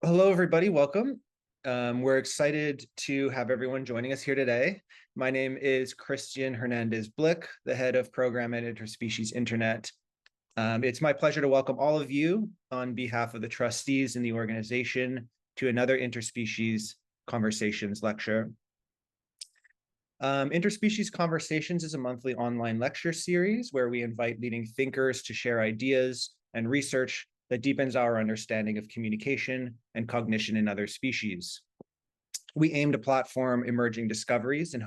Hello, everybody. Welcome. We're excited to have everyone joining us here today. My name is Cristian Hernandez-Blick, the head of program at Interspecies Internet. It's my pleasure to welcome all of you on behalf of the trustees in the organization to another Interspecies Conversations lecture. Interspecies Conversations is a monthly online lecture series where we invite leading thinkers to share ideas and research that deepens our understanding of communication and cognition in other species. We aim to platform emerging discoveries and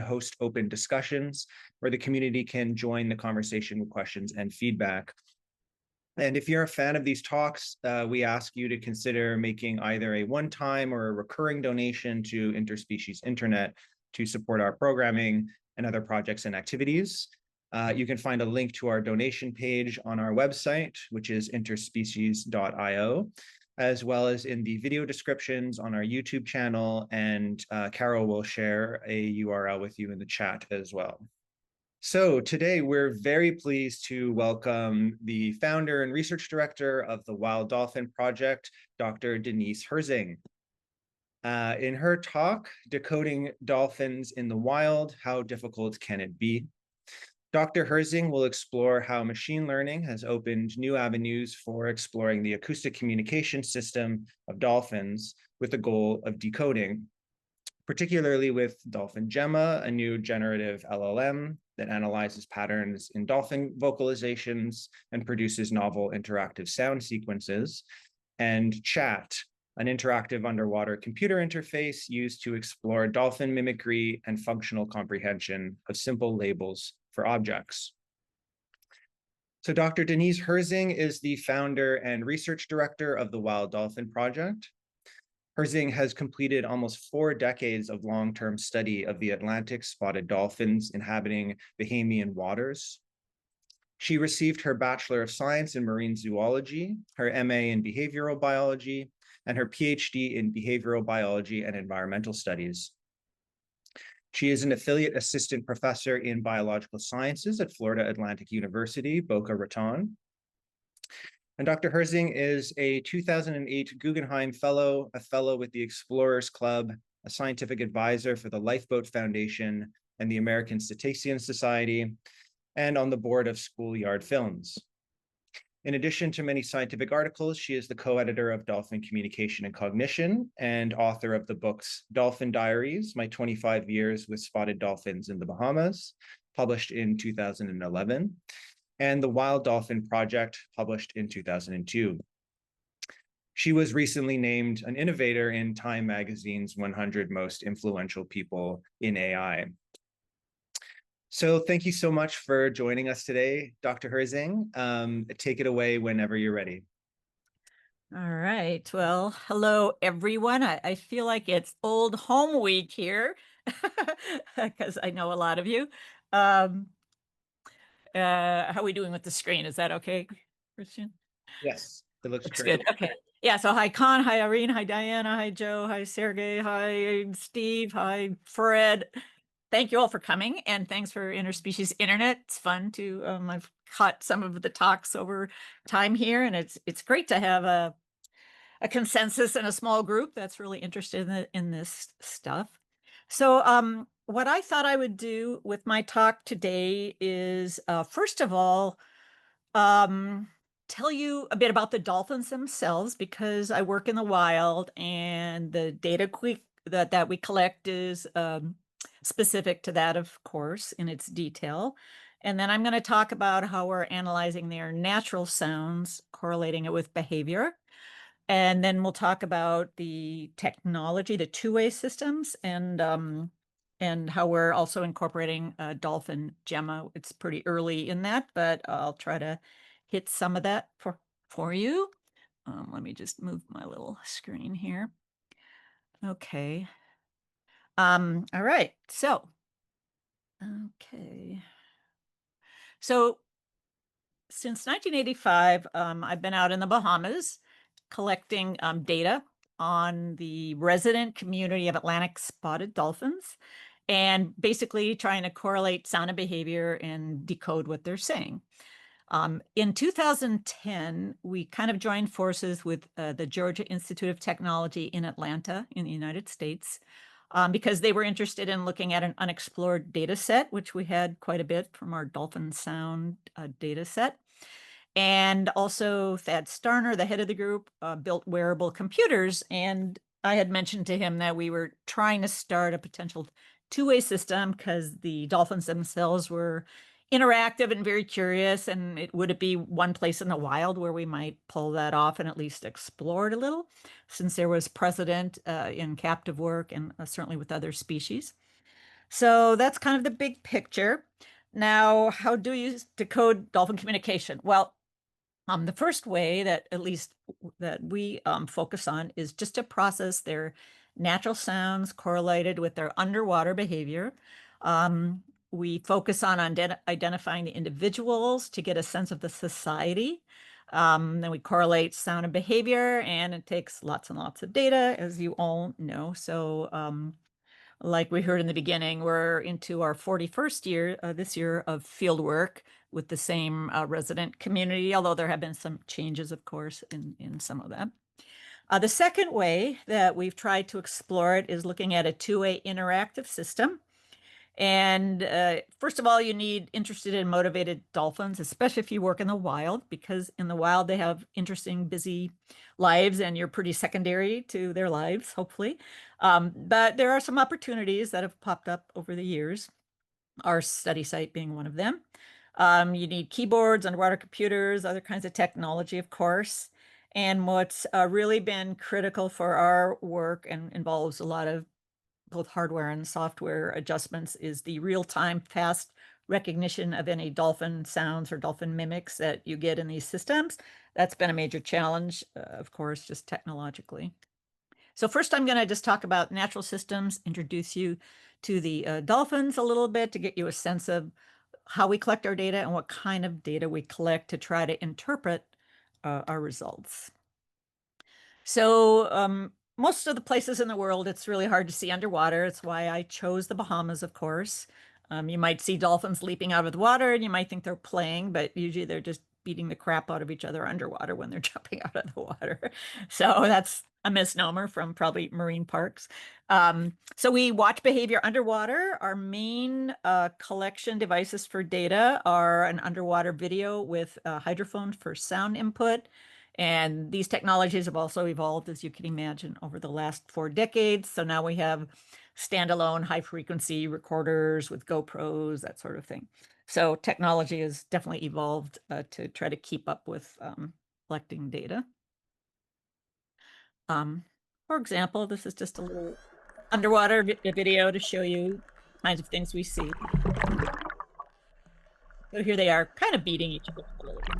host open discussions where the community can join the conversation with questions and feedback. And if you're a fan of these talks, we ask you to consider making either a one-time or a recurring donation to Interspecies Internet to support our programming and other projects and activities. You can find a link to our donation page on our website, which is interspecies.io, as well as in the video descriptions on our YouTube channel, and Carol will share a URL with you in the chat as well. So today we're very pleased to welcome the founder and research director of the Wild Dolphin Project, Dr. Denise Herzing. In her talk, Decoding Dolphins in the Wild, How Difficult Can It Be? Dr. Herzing will explore how machine learning has opened new avenues for exploring the acoustic communication system of dolphins with the goal of decoding, particularly with DolphinGemma, a new generative LLM that analyzes patterns in dolphin vocalizations and produces novel interactive sound sequences, and Chat, an interactive underwater computer interface used to explore dolphin mimicry and functional comprehension of simple labels for objects. So Dr. Denise Herzing is the founder and research director of the Wild Dolphin Project. Herzing has completed almost 4 decades of long-term study of the Atlantic spotted dolphins inhabiting Bahamian waters. She received her Bachelor of Science in Marine Zoology, her MA in Behavioral Biology, and her PhD in Behavioral Biology and Environmental Studies. She is an affiliate assistant professor in biological sciences at Florida Atlantic University, Boca Raton. And Dr. Herzing is a 2008 Guggenheim Fellow, a fellow with the Explorers Club, a scientific advisor for the Lifeboat Foundation and the American Cetacean Society, and on the board of Schoolyard Films. In addition to many scientific articles, she is the co-editor of Dolphin Communication and Cognition and author of the books Dolphin Diaries, My 25 Years with Spotted Dolphins in the Bahamas, published in 2011, and the Wild Dolphin Project, published in 2002. She was recently named an innovator in Time Magazine's 100 Most Influential People in AI. So thank you so much for joining us today, Dr. Herzing. Take it away whenever you're ready. All right. Well, hello, everyone. I feel like it's old home week here because I know a lot of you. How are we doing with the screen? Is that okay, Christian? Yes, it looks Looks great. good. Okay. Yeah. So hi, Con. Hi, Irene. Hi, Diana. Hi, Joe. Hi, Sergey. Hi, Steve. Hi, Fred. Thank you all for coming, and thanks for Interspecies Internet. It's fun to I've caught some of the talks over time here, and it's great to have a consensus in a small group that's really interested in this stuff. So what I thought I would do with my talk today is, first of all, tell you a bit about the dolphins themselves, because I work in the wild and the data that we collect is specific to that, of course, in its detail. And then I'm going to talk about how we're analyzing their natural sounds, correlating it with behavior. And then we'll talk about the technology, the two-way systems, and how we're also incorporating DolphinGemma. It's pretty early in that, but I'll try to hit some of that for you. Let me just move my little screen here. Okay. All right. So, okay. So since 1985, I've been out in the Bahamas collecting data on the resident community of Atlantic spotted dolphins and basically trying to correlate sound and behavior and decode what they're saying. In 2010, we kind of joined forces with the Georgia Institute of Technology in Atlanta in the United States because they were interested in looking at an unexplored data set, which we had quite a bit from our dolphin sound data set. And also Thad Starner, the head of the group, built wearable computers. And I had mentioned to him that we were trying to start a potential two-way system because the dolphins themselves were interactive and very curious. And would it be one place in the wild where we might pull that off and at least explore it a little, since there was precedent in captive work and certainly with other species. So that's kind of the big picture. Now, how do you decode dolphin communication? Well, the first way that at least that we focus on is just to process their natural sounds correlated with their underwater behavior. We focus on identifying the individuals to get a sense of the society. Then we correlate sound and behavior, and it takes lots and lots of data, as you all know. So like we heard in the beginning, we're into our 41st year this year of field work with the same resident community, although there have been some changes, of course, in some of them. The second way that we've tried to explore it is looking at a two-way interactive system. And first of all, you need interested and motivated dolphins, especially if you work in the wild, because in the wild they have interesting, busy lives and you're pretty secondary to their lives, hopefully. But there are some opportunities that have popped up over the years, our study site being one of them. You need keyboards, underwater computers, other kinds of technology, of course. And what's really been critical for our work and involves a lot of both hardware and software adjustments is the real-time fast recognition of any dolphin sounds or dolphin mimics that you get in these systems. That's been a major challenge, of course, just technologically. So first I'm going to just talk about natural systems, introduce you to the dolphins a little bit to get you a sense of how we collect our data and what kind of data we collect to try to interpret our results. So most of the places in the world, it's really hard to see underwater. It's why I chose the Bahamas, of course. You might see dolphins leaping out of the water and you might think they're playing, but usually they're just beating the crap out of each other underwater when they're jumping out of the water. So that's a misnomer from probably marine parks. So we watch behavior underwater. Our main collection devices for data are an underwater video with a hydrophone for sound input. And these technologies have also evolved, as you can imagine, over the last 4 decades. So now we have standalone high frequency recorders with GoPros, that sort of thing. So technology has definitely evolved to try to keep up with collecting data. For example, this is just a little underwater video to show you kinds of things we see. So here they are kind of beating each other a little bit.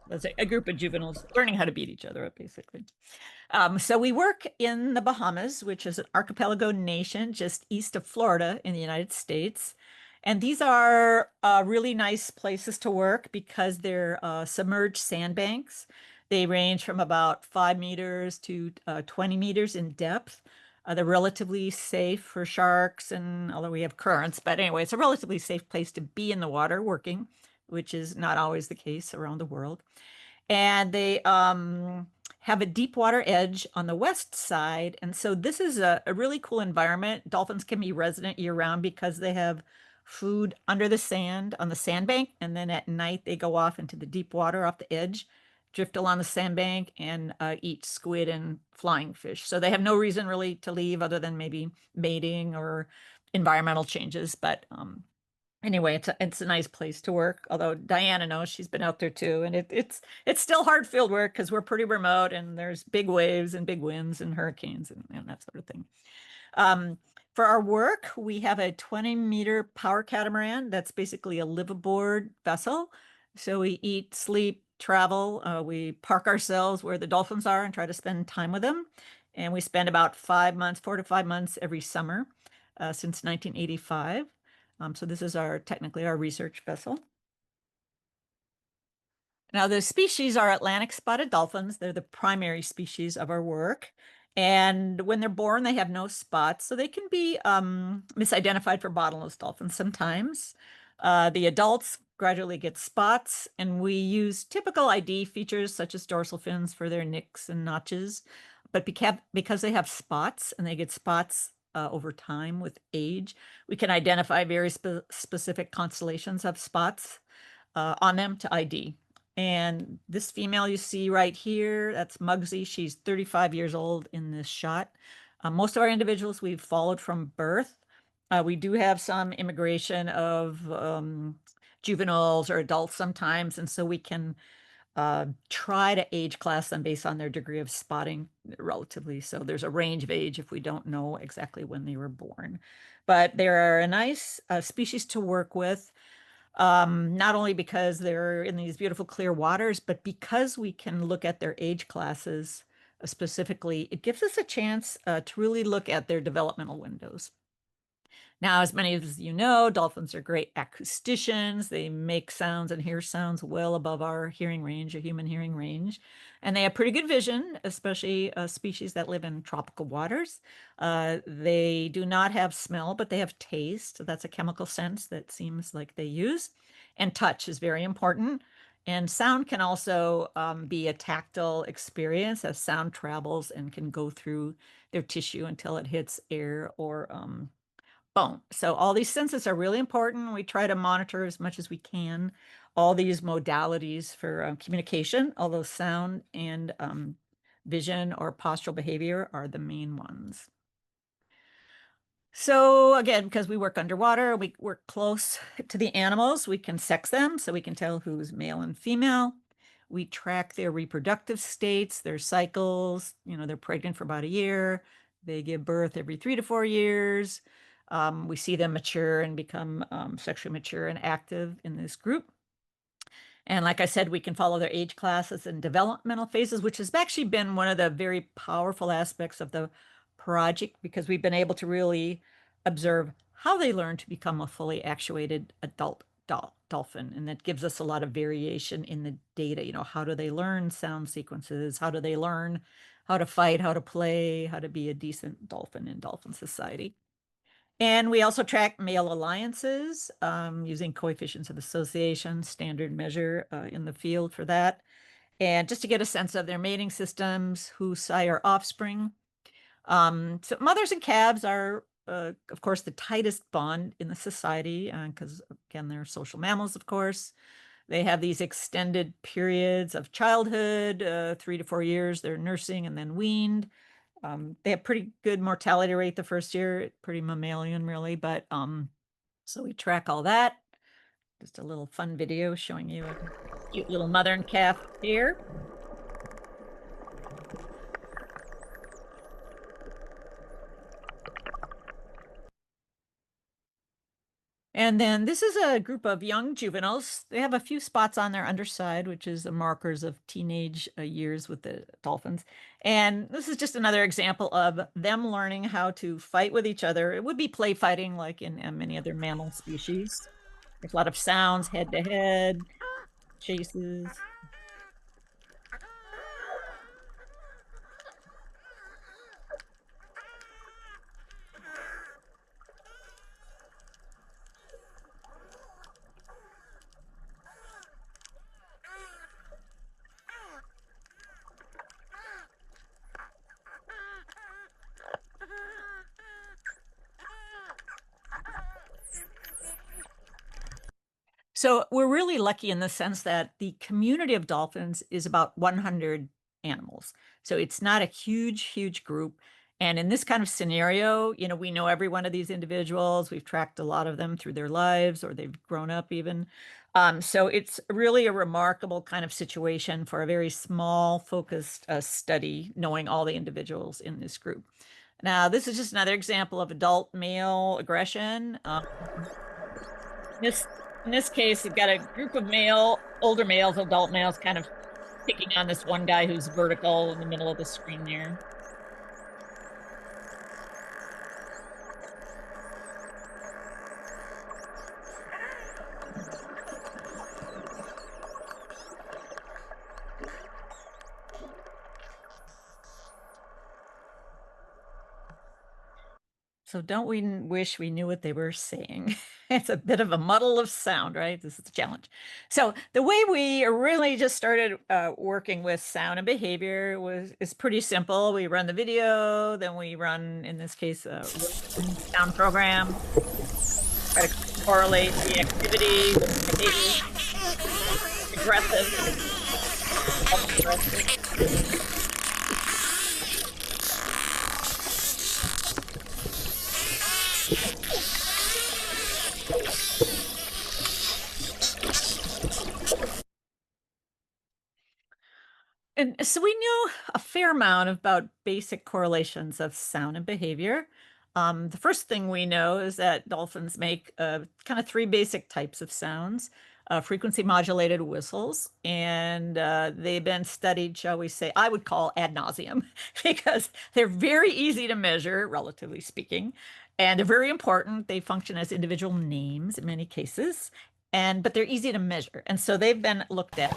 Let's say a group of juveniles learning how to beat each other up, basically. So we work in the Bahamas, which is an archipelago nation just east of Florida in the United States. And these are really nice places to work because they're submerged sandbanks. They range from about 5 meters to 20 meters in depth. They're relatively safe for sharks, and although we have currents, but anyway, it's a relatively safe place to be in the water working, which is not always the case around the world. And they have a deep water edge on the west side. And so this is a really cool environment. Dolphins can be resident year round because they have food under the sand on the sandbank. And then at night, they go off into the deep water off the edge, drift along the sandbank and eat squid and flying fish. So they have no reason really to leave other than maybe mating or environmental changes. But anyway, it's a nice place to work. Although Diana knows, she's been out there too, and it's still hard field work because we're pretty remote and there's big waves and big winds and hurricanes and that sort of thing. For our work, we have a 20-meter power catamaran that's basically a live-aboard vessel. So we eat, sleep, travel. We park ourselves where the dolphins are and try to spend time with them. And we spend about 5 months, 4 to 5 months every summer since 1985. So this is technically our research vessel. Now the species are Atlantic spotted dolphins. They're the primary species of our work. And when they're born, they have no spots. So they can be misidentified for bottlenose dolphins sometimes. The adults gradually get spots, and we use typical ID features such as dorsal fins for their nicks and notches. But because they have spots and they get spots over time with age, we can identify very specific constellations of spots on them to ID. And this female you see right here, that's Muggsy. She's 35 years old in this shot. Most of our individuals we've followed from birth. We do have some immigration of juveniles or adults sometimes, and so we can try to age class them based on their degree of spotting relatively. So there's a range of age if we don't know exactly when they were born. But they're a nice species to work with, not only because they're in these beautiful clear waters, but because we can look at their age classes specifically. It gives us a chance to really look at their developmental windows. Now, as many of you know, dolphins are great acousticians. They make sounds and hear sounds well above our hearing range, a human hearing range. And they have pretty good vision, especially species that live in tropical waters. They do not have smell, but they have taste. So that's a chemical sense that seems like they use. And touch is very important. And sound can also be a tactile experience as sound travels and can go through their tissue until it hits air or bone. So all these senses are really important. We try to monitor as much as we can all these modalities for communication, although sound and vision or postural behavior are the main ones. So again, because we work underwater, we work close to the animals, we can sex them, so we can tell who's male and female. We track their reproductive states, their cycles. They're pregnant for about a year. They give birth every 3 to 4 years. We see them mature and become sexually mature and active in this group. And like I said, we can follow their age classes and developmental phases, which has actually been one of the very powerful aspects of the project, because we've been able to really observe how they learn to become a fully actuated adult dolphin. And that gives us a lot of variation in the data. How do they learn sound sequences? How do they learn how to fight, how to play, how to be a decent dolphin in dolphin society? And we also track male alliances using coefficients of association, standard measure in the field for that. And just to get a sense of their mating systems, who sire offspring. So mothers and calves are, of course, the tightest bond in the society because, again, they're social mammals, of course. They have these extended periods of childhood, 3 to 4 years, they're nursing and then weaned. They have pretty good mortality rate the first year, pretty mammalian really, but so we track all that. Just a little fun video showing you a cute little mother and calf here. And then this is a group of young juveniles. They have a few spots on their underside, which is the markers of teenage years with the dolphins. And this is just another example of them learning how to fight with each other. It would be play fighting like in many other mammal species. There's a lot of sounds, head to head, chases. So we're really lucky in the sense that the community of dolphins is about 100 animals. So it's not a huge, huge group. And in this kind of scenario, we know every one of these individuals. We've tracked a lot of them through their lives, or they've grown up even. So it's really a remarkable kind of situation for a very small, focused study, knowing all the individuals in this group. Now, this is just another example of adult male aggression. This In this case, you've got a group of older males, adult males, kind of picking on this one guy who's vertical in the middle of the screen there. So don't we wish we knew what they were saying? It's a bit of a muddle of sound, right? This is the challenge. So the way we really just started working with sound and behavior is pretty simple. We run the video, then we run, in this case, a sound program, try to correlate the activity with the behavior, aggressive. And so we knew a fair amount about basic correlations of sound and behavior. The first thing we know is that dolphins make kind of three basic types of sounds, frequency modulated whistles, and they've been studied, shall we say, I would call ad nauseum, because they're very easy to measure, relatively speaking, and they're very important. They function as individual names in many cases, but they're easy to measure. And so they've been looked at.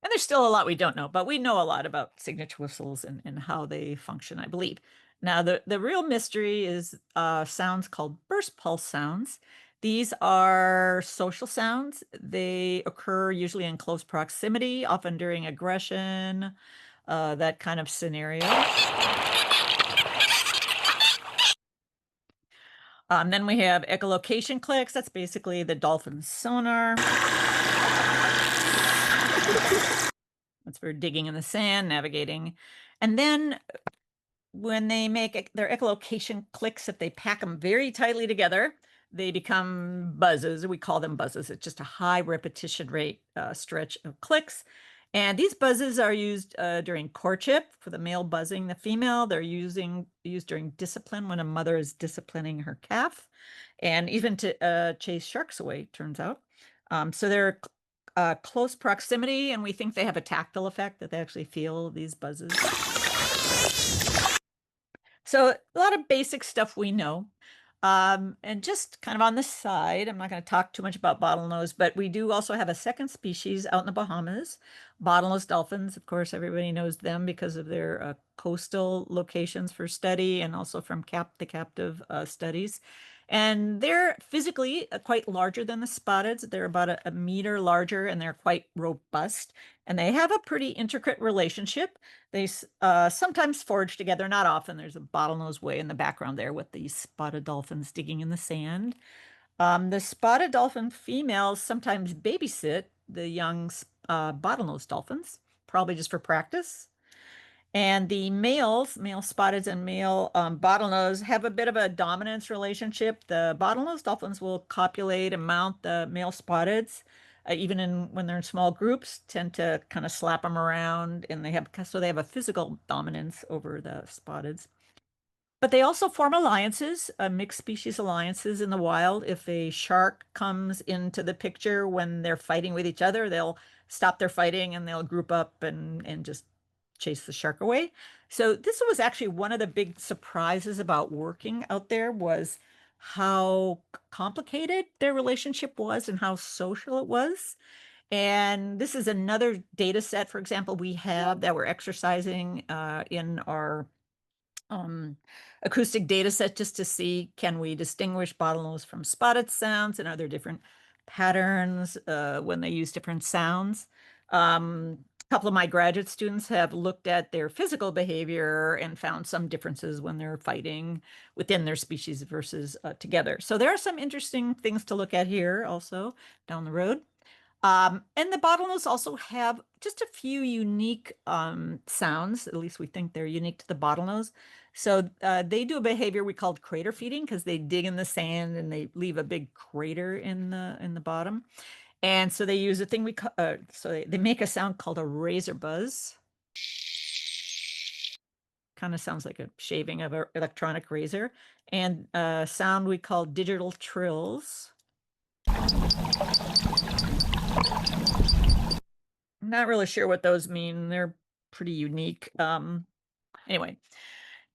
And there's still a lot we don't know, but we know a lot about signature whistles and how they function, I believe. Now, the real mystery is sounds called burst pulse sounds. These are social sounds. They occur usually in close proximity, often during aggression, that kind of scenario. Then we have echolocation clicks. That's basically the dolphin sonar. That's for digging in the sand, navigating. And then when they make their echolocation clicks, if they pack them very tightly together, they become buzzes. We call them buzzes. It's just a high repetition rate stretch of clicks. And these buzzes are used during courtship for the male buzzing the female. They're used during discipline when a mother is disciplining her calf, and even to chase sharks away, turns out. So they're close proximity, and we think they have a tactile effect, that they actually feel these buzzes. So a lot of basic stuff we know. And just kind of on the side, I'm not going to talk too much about bottlenose, but we do also have a second species out in the Bahamas, bottlenose dolphins. Of course, everybody knows them because of their coastal locations for study, and also from the captive studies. And they're physically quite larger than the spotteds. They're about a meter larger, and they're quite robust. And they have a pretty intricate relationship. They sometimes forage together, not often. There's a bottlenose way in the background there with these spotted dolphins digging in the sand. The spotted dolphin females sometimes babysit the young bottlenose dolphins, probably just for practice. And the males, male spotteds and male bottlenose, have a bit of a dominance relationship. The bottlenose dolphins will copulate and mount the male spotteds, even when they're in small groups, tend to kind of slap them around, and they have a physical dominance over the spotteds. But they also form alliances, mixed species alliances in the wild. If a shark comes into the picture when they're fighting with each other, they'll stop their fighting and they'll group up and just chase the shark away. So this was actually one of the big surprises about working out there, was how complicated their relationship was and how social it was. And this is another data set, for example, we have that we're exercising in our acoustic data set, just to see, can we distinguish bottlenose from spotted sounds, and are there different patterns when they use different sounds. A couple of my graduate students have looked at their physical behavior and found some differences when they're fighting within their species versus together. So there are some interesting things to look at here also down the road. And the bottlenose also have just a few unique sounds. At least we think they're unique to the bottlenose. So they do a behavior we called crater feeding, because they dig in the sand and they leave a big crater in the bottom. And so they use a thing they make a sound called a razor buzz. Kind of sounds like a shaving of an electronic razor. And a sound we call digital trills. I'm not really sure what those mean. They're pretty unique. Anyway.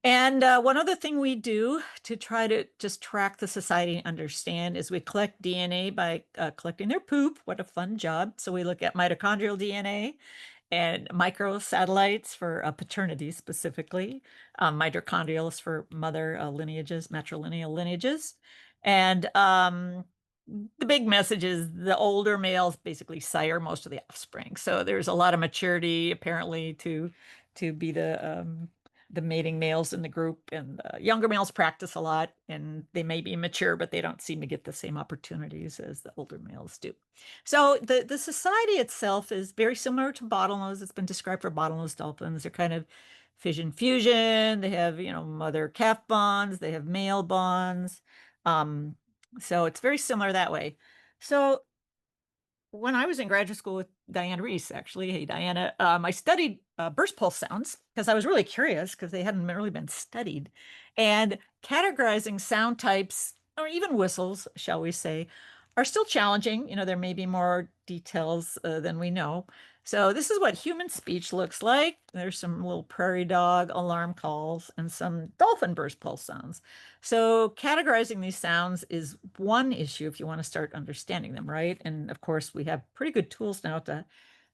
And one other thing we do to try to just track the society and understand is we collect DNA by collecting their poop. What a fun job. So we look at mitochondrial DNA, and microsatellites for paternity specifically, mitochondrials for mother lineages, matrilineal lineages. And the big message is the older males basically sire most of the offspring. So there's a lot of maturity apparently to be the mating males in the group, and younger males practice a lot, and they may be mature, but they don't seem to get the same opportunities as the older males do. So the society itself is very similar to bottlenose. It's been described for bottlenose dolphins. They're kind of fission fusion. They have, mother calf bonds. They have male bonds. So it's very similar that way. So when I was in graduate school with Diana Reese, actually, hey Diana, I studied burst pulse sounds because I was really curious because they hadn't really been studied. And categorizing sound types, or even whistles, shall we say, are still challenging. There may be more details than we know. So this is what human speech looks like. There's some little prairie dog alarm calls and some dolphin burst pulse sounds. So categorizing these sounds is one issue if you want to start understanding them, right? And of course, we have pretty good tools now to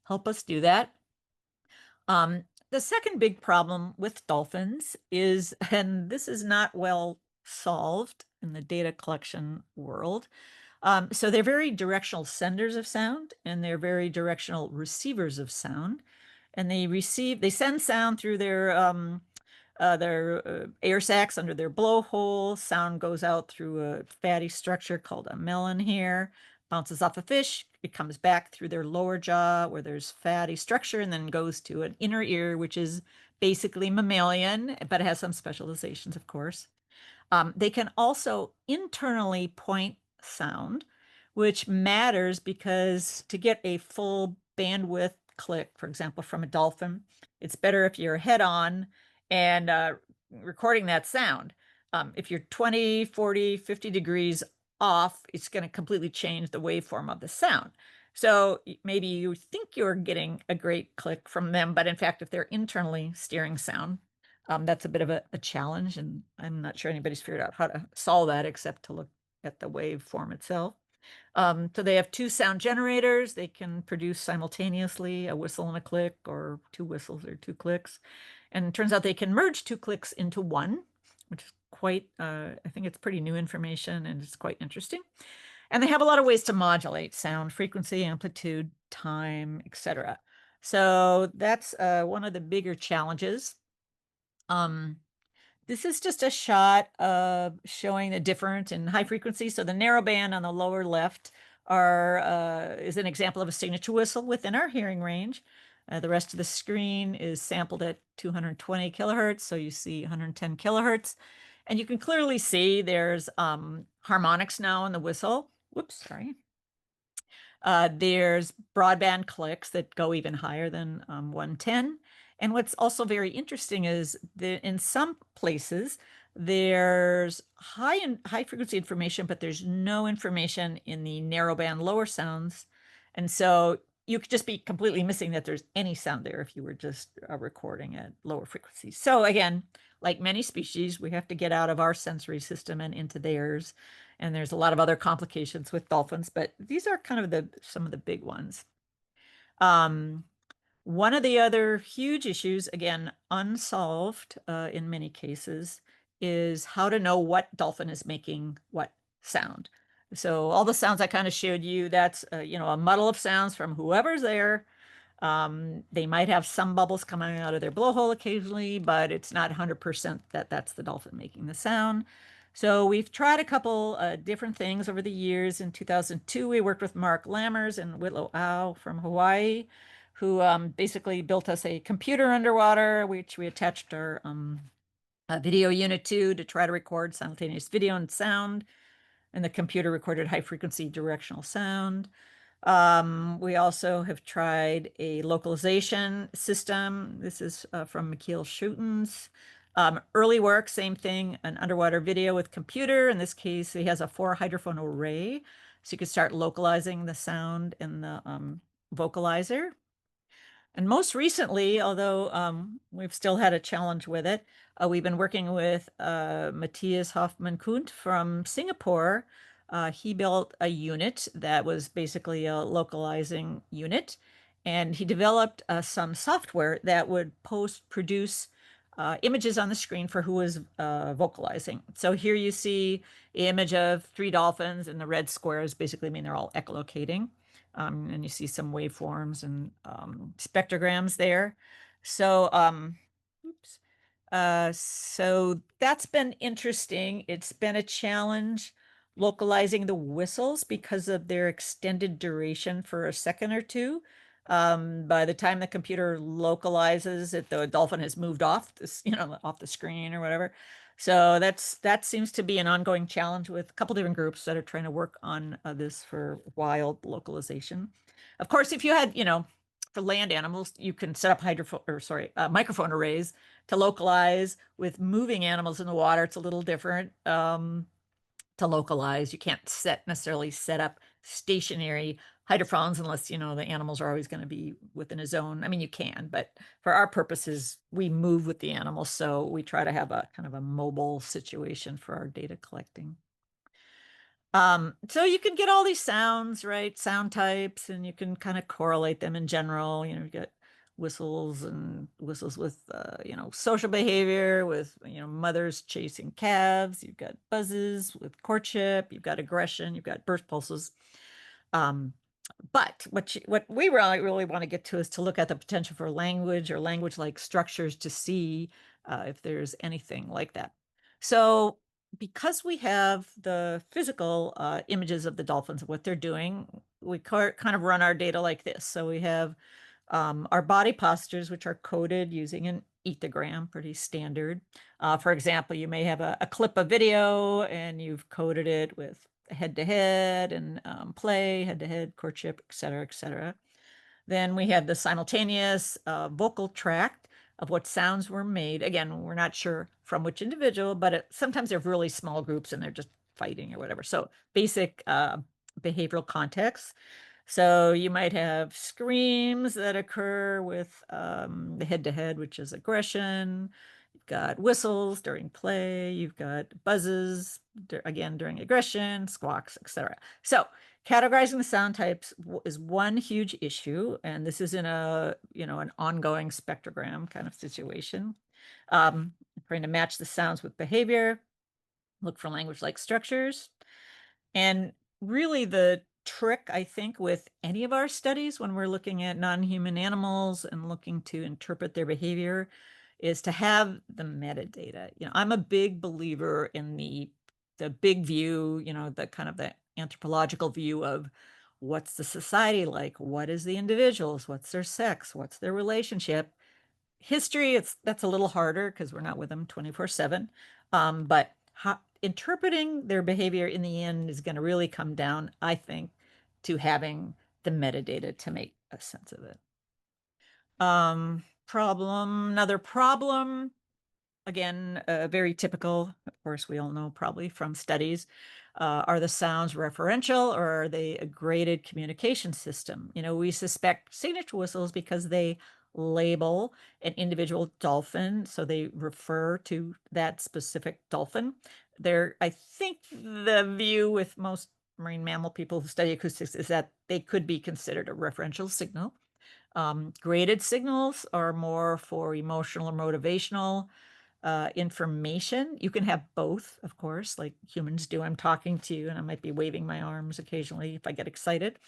help us do that. The second big problem with dolphins is, and this is not well solved in the data collection world. So they're very directional senders of sound, and they're very directional receivers of sound. And they send sound through their air sacs under their blowhole. Sound goes out through a fatty structure called a melon here, bounces off a fish. It comes back through their lower jaw where there's fatty structure, and then goes to an inner ear, which is basically mammalian, but it has some specializations, of course. They can also internally point sound, which matters because to get a full bandwidth click, for example, from a dolphin, it's better if you're head on and recording that sound. If you're 20, 40, 50 degrees off, it's going to completely change the waveform of the sound. So maybe you think you're getting a great click from them, but in fact, if they're internally steering sound, that's a bit of a challenge, and I'm not sure anybody's figured out how to solve that except to look at the waveform itself. So they have two sound generators. They can produce simultaneously a whistle and a click, or two whistles or two clicks. And it turns out they can merge two clicks into one, which is quite, I think it's pretty new information, and it's quite interesting. And they have a lot of ways to modulate sound frequency, amplitude, time, etc. So that's one of the bigger challenges. This is just a shot of showing the difference in high frequency. So the narrow band on the lower left is an example of a signature whistle within our hearing range. The rest of the screen is sampled at 220 kilohertz. So you see 110 kilohertz. And you can clearly see there's harmonics now in the whistle. Whoops, sorry. There's broadband clicks that go even higher than 110. And what's also very interesting is that in some places, there's high frequency information, but there's no information in the narrowband lower sounds. And so you could just be completely missing that there's any sound there if you were just recording at lower frequencies. So again, like many species, we have to get out of our sensory system and into theirs. And there's a lot of other complications with dolphins, but these are kind of some of the big ones. One of the other huge issues, again, unsolved in many cases, is how to know what dolphin is making what sound. So all the sounds I kind of showed you, that's a muddle of sounds from whoever's there. They might have some bubbles coming out of their blowhole occasionally, but it's not 100% that that's the dolphin making the sound. So we've tried a couple different things over the years. In 2002, we worked with Mark Lammers and Whitlow Au from Hawaii, who basically built us a computer underwater, which we attached our video unit to try to record simultaneous video and sound. And the computer recorded high frequency directional sound. We also have tried a localization system. This is from Michiel Schoutens. Early work, same thing, an underwater video with computer. In this case, he has a 4 hydrophone array. So you could start localizing the sound in the vocalizer. And most recently, although we've still had a challenge with it, we've been working with Matthias Hoffmann-Kuhn from Singapore. He built a unit that was basically a localizing unit. And he developed some software that would produce images on the screen for who was vocalizing. So here you see the image of 3 dolphins, and the red squares basically mean they're all echolocating. And you see some waveforms and spectrograms there. So, oops. So that's been interesting. It's been a challenge localizing the whistles because of their extended duration for a second or two. By the time the computer localizes it, the dolphin has moved off this, off the screen or whatever. So that seems to be an ongoing challenge with a couple different groups that are trying to work on this for wild localization. Of course, if you had, for land animals, you can set up microphone arrays to localize. With moving animals in the water, it's a little different. To localize, you can't necessarily set up stationary hydrophones unless the animals are always going to be within a zone. I mean, you can, but for our purposes, we move with the animals, so we try to have a kind of a mobile situation for our data collecting. So you can get all these sounds, right? Sound types, and you can kind of correlate them in general. You get whistles with, social behavior, with, mothers chasing calves. You've got buzzes with courtship. You've got aggression. You've got burst pulses. But what we really want to get to is to look at the potential for language or language-like structures to see if there's anything like that. So because we have the physical images of the dolphins and what they're doing, we kind of run our data like this. So we have our body postures, which are coded using an ethogram, pretty standard. For example, you may have a clip of video and you've coded it with head-to-head and play, head-to-head, courtship, et cetera, et cetera. Then we have the simultaneous vocal tract of what sounds were made. Again, we're not sure from which individual, but sometimes they're really small groups and they're just fighting or whatever. So basic behavioral context. So you might have screams that occur with the head-to-head, which is aggression. You've got whistles during play. You've got buzzes, again, during aggression, squawks, etc. So categorizing the sound types is one huge issue, and this is in an ongoing spectrogram kind of situation. Trying to match the sounds with behavior, look for language-like structures. And really the trick, I think, with any of our studies when we're looking at non-human animals and looking to interpret their behavior is to have the metadata. I'm a big believer in the big view, the kind of the anthropological view of what's the society like, what is the individuals, what's their sex, what's their relationship. History, that's a little harder because we're not with them 24/7. But interpreting their behavior in the end is going to really come down, I think, to having the metadata to make a sense of it. Another problem, again, very typical, of course, we all know probably from studies, are the sounds referential or are they a graded communication system? We suspect signature whistles because they label an individual dolphin, so they refer to that specific dolphin. I think the view with most marine mammal people who study acoustics is that they could be considered a referential signal. Graded signals are more for emotional or motivational information. You can have both, of course, like humans do. I'm talking to you and I might be waving my arms occasionally if I get excited.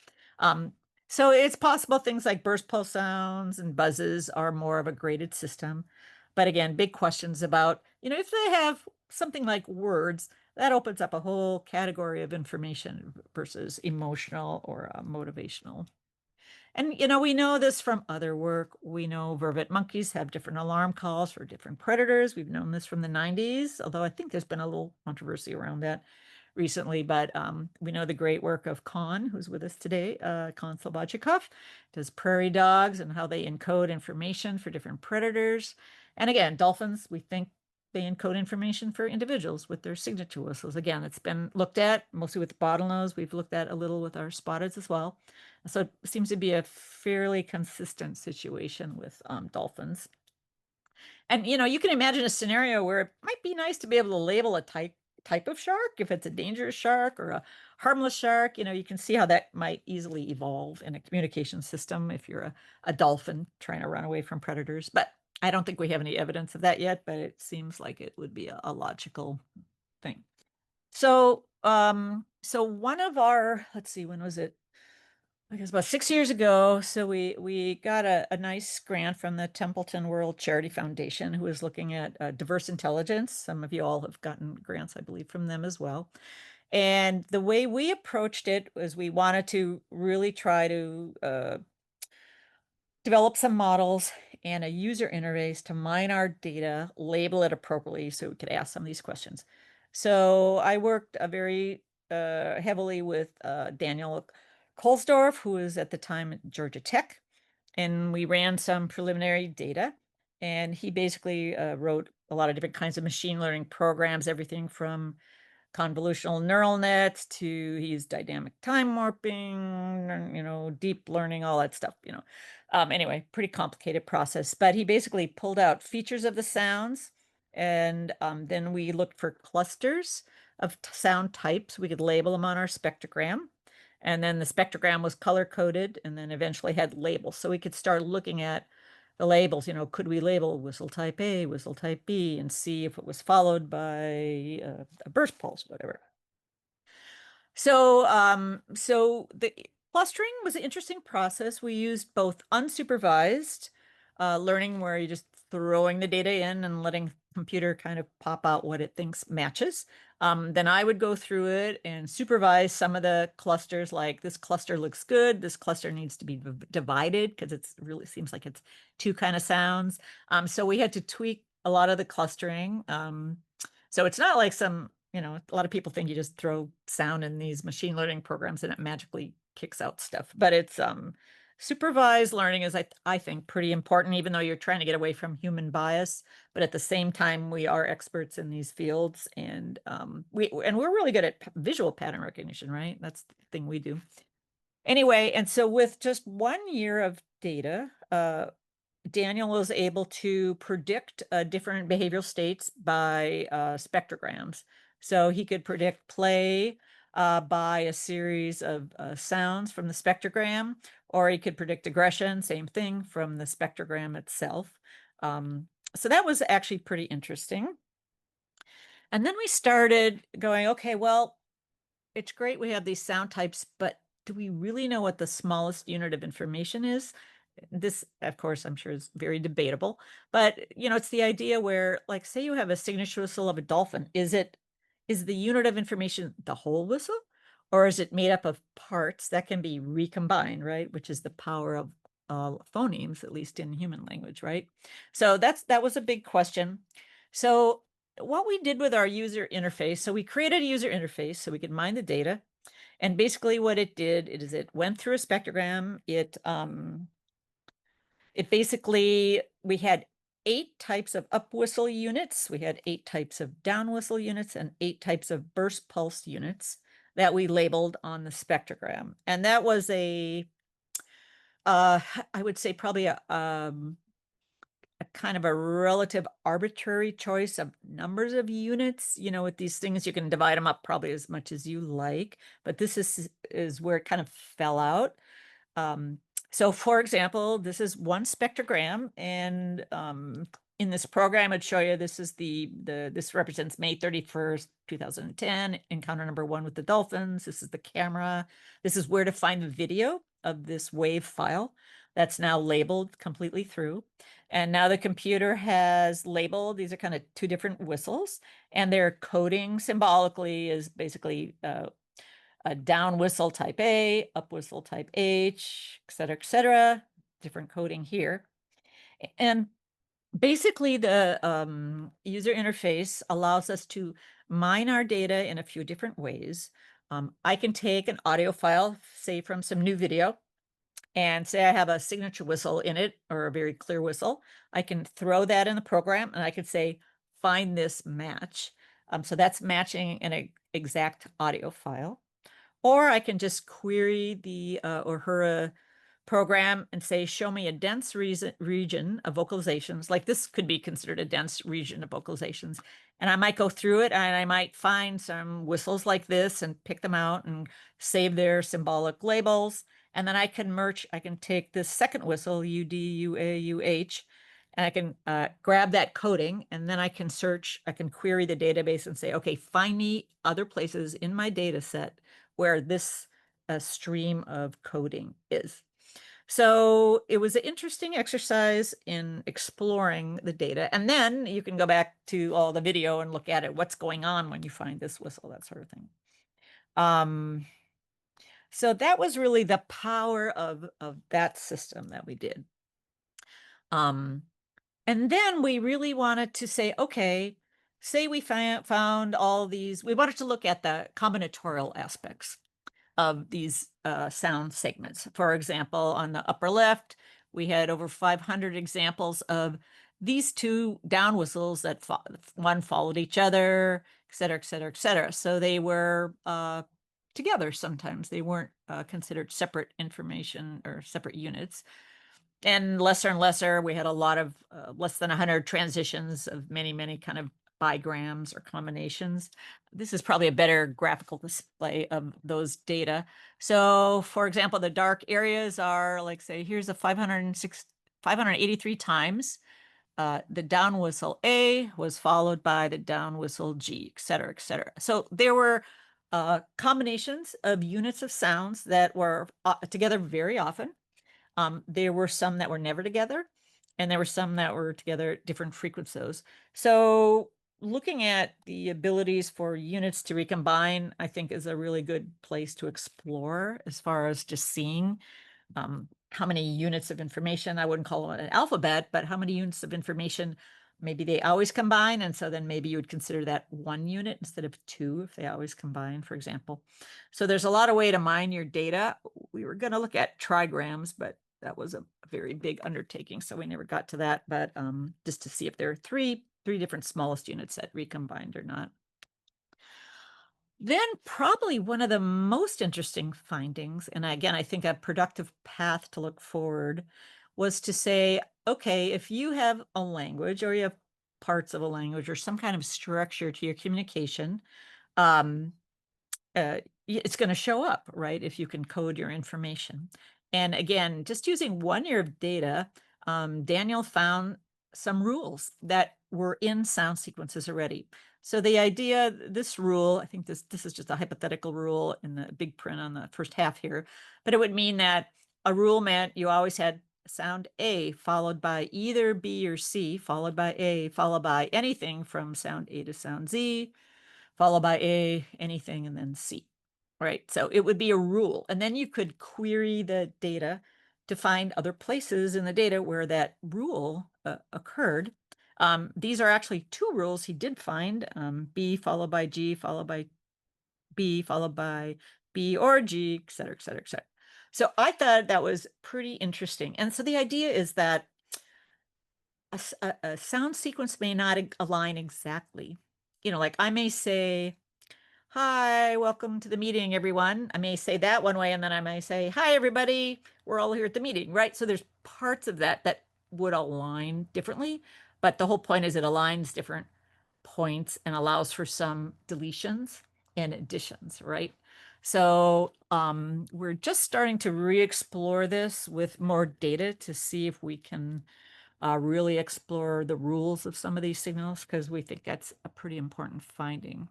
So it's possible things like burst pulse sounds and buzzes are more of a graded system. But again, big questions about, if they have something like words, that opens up a whole category of information versus emotional or motivational. And, we know this from other work. We know vervet monkeys have different alarm calls for different predators. We've known this from the 90s, although I think there's been a little controversy around that recently. But we know the great work of Khan, who's with us today, Khan Slobodchikov, does prairie dogs and how they encode information for different predators. And again, dolphins, we think they encode information for individuals with their signature whistles. Again, it's been looked at mostly with bottlenose. We've looked at a little with our spotteds as well. So it seems to be a fairly consistent situation with dolphins. And, you can imagine a scenario where it might be nice to be able to label a type type of shark, if it's a dangerous shark or a harmless shark. You can see how that might easily evolve in a communication system if you're a dolphin trying to run away from predators. But I don't think we have any evidence of that yet, but it seems like it would be a logical thing. So one of our, let's see, when was it? I guess about 6 years ago. So we got a nice grant from the Templeton World Charity Foundation, who is looking at diverse intelligence. Some of you all have gotten grants, I believe, from them as well. And the way we approached it was we wanted to really try to develop some models and a user interface to mine our data, label it appropriately so we could ask some of these questions. So I worked very heavily with Daniel Kohlsdorf, who was at the time at Georgia Tech, and we ran some preliminary data. And he basically wrote a lot of different kinds of machine learning programs, everything from convolutional neural nets to use dynamic time warping, deep learning, all that stuff. Anyway, pretty complicated process, but he basically pulled out features of the sounds, and then we looked for clusters of sound types. We could label them on our spectrogram, and then the spectrogram was color coded and then eventually had labels. So we could start looking at the labels. Could we label whistle type A, whistle type B, and see if it was followed by a burst pulse, whatever. So the clustering was an interesting process. We used both unsupervised learning, where you're just throwing the data in and letting computer kind of pop out what it thinks matches. Then I would go through it and supervise some of the clusters, like this cluster looks good, this cluster needs to be divided because it really seems like it's two kind of sounds. So we had to tweak a lot of the clustering. So it's not like a lot of people think you just throw sound in these machine learning programs and it magically kicks out stuff. But it's supervised learning is, I think, pretty important, even though you're trying to get away from human bias. But at the same time, we are experts in these fields, and we're really good at visual pattern recognition, right? That's the thing we do. Anyway, and so with just 1 year of data, Daniel was able to predict different behavioral states by spectrograms. So he could predict play by a series of sounds from the spectrogram, or he could predict aggression, same thing, from the spectrogram itself. So that was actually pretty interesting. And then we started going, okay, well, it's great we have these sound types, but do we really know what the smallest unit of information is? This, of course, I'm sure is very debatable, but it's the idea where, like, say you have a signature whistle of a dolphin. Is the unit of information the whole whistle, or is it made up of parts that can be recombined, right? Which is the power of phonemes, at least in human language, right? So that was a big question. So what we did with our user interface, so we created a user interface so we could mine the data. And basically what it did is it went through a spectrogram. It basically, we had 8 types of up whistle units, we had 8 types of down whistle units, and 8 types of burst pulse units that we labeled on the spectrogram. And that was I would say probably a kind of a relative arbitrary choice of numbers of units. With these things, you can divide them up probably as much as you like, but this is where it kind of fell out. So for example, this is one spectrogram, and in this program, I'd show you this is this represents May 31st, 2010, encounter number 1 with the dolphins. This is the camera. This is where to find the video of this wave file that's now labeled completely through. And now the computer has labeled, these are kind of 2 different whistles, and they're coding symbolically is basically a down whistle type A, up whistle type H, et cetera, different coding here. And basically the user interface allows us to mine our data in a few different ways. I can take an audio file, say from some new video, and say I have a signature whistle in it, or a very clear whistle. I can throw that in the program and I can say, find this match. So that's matching an exact audio file. Or I can just query the Uhura program and say, show me a dense region of vocalizations. Like this could be considered a dense region of vocalizations. And I might go through it and I might find some whistles like this and pick them out and save their symbolic labels. And then I can take this second whistle, U, D, U, A, U, H, and I can grab that coding, and then I can query the database and say, okay, find me other places in my data set where this stream of coding is. So it was an interesting exercise in exploring the data. And then you can go back to all the video and look at it, what's going on when you find this whistle, that sort of thing. So that was really the power of that system that we did. And then we really wanted to say, okay, say we found all these, we wanted to look at the combinatorial aspects of these sound segments. For example, on the upper left, we had over 500 examples of these two down whistles that one followed each other, et cetera, et cetera, et cetera. So they were together sometimes. They weren't considered separate information or separate units. And lesser, we had a lot of less than 100 transitions of many, many kind of bigrams or combinations. This is probably a better graphical display of those data. So for example, the dark areas are like, say, here's a 583 times. The down whistle A was followed by the down whistle G, et cetera, et cetera. So there were combinations of units of sounds that were together very often. There were some that were never together, and there were some that were together at different frequencies. So looking at the abilities for units to recombine, I think, is a really good place to explore as far as just seeing how many units of information. I wouldn't call it an alphabet, but how many units of information maybe they always combine. And so then maybe you would consider that one unit instead of two if they always combine, for example. So there's a lot of way to mine your data. We were going to look at trigrams, but that was a very big undertaking, so we never got to that. But just to see if there are three different smallest units that recombined or not. Then probably one of the most interesting findings, and again, I think a productive path to look forward, was to say, okay, if you have a language or you have parts of a language or some kind of structure to your communication, it's going to show up, right? If you can code your information. And again, just using 1 year of data, Daniel found some rules that were in sound sequences already. So the idea, this rule, I think this is just a hypothetical rule in the big print on the first half here, but it would mean that a rule meant you always had sound A followed by either B or C, followed by A, followed by anything from sound A to sound Z, followed by A, anything, and then C. Right, so it would be a rule. And then you could query the data to find other places in the data where that rule occurred. These are actually 2 rules he did find, B followed by G, followed by B, followed by B or G, et cetera, et cetera, et cetera. So I thought that was pretty interesting. And so the idea is that a sound sequence may not align exactly. You know, like I may say, hi, welcome to the meeting, everyone. I may say that one way, and then I may say, hi, everybody, we're all here at the meeting, right? So there's parts of that that would align differently, but the whole point is it aligns different points and allows for some deletions and additions, right? So we're just starting to re-explore this with more data to see if we can really explore the rules of some of these signals, because we think that's a pretty important finding.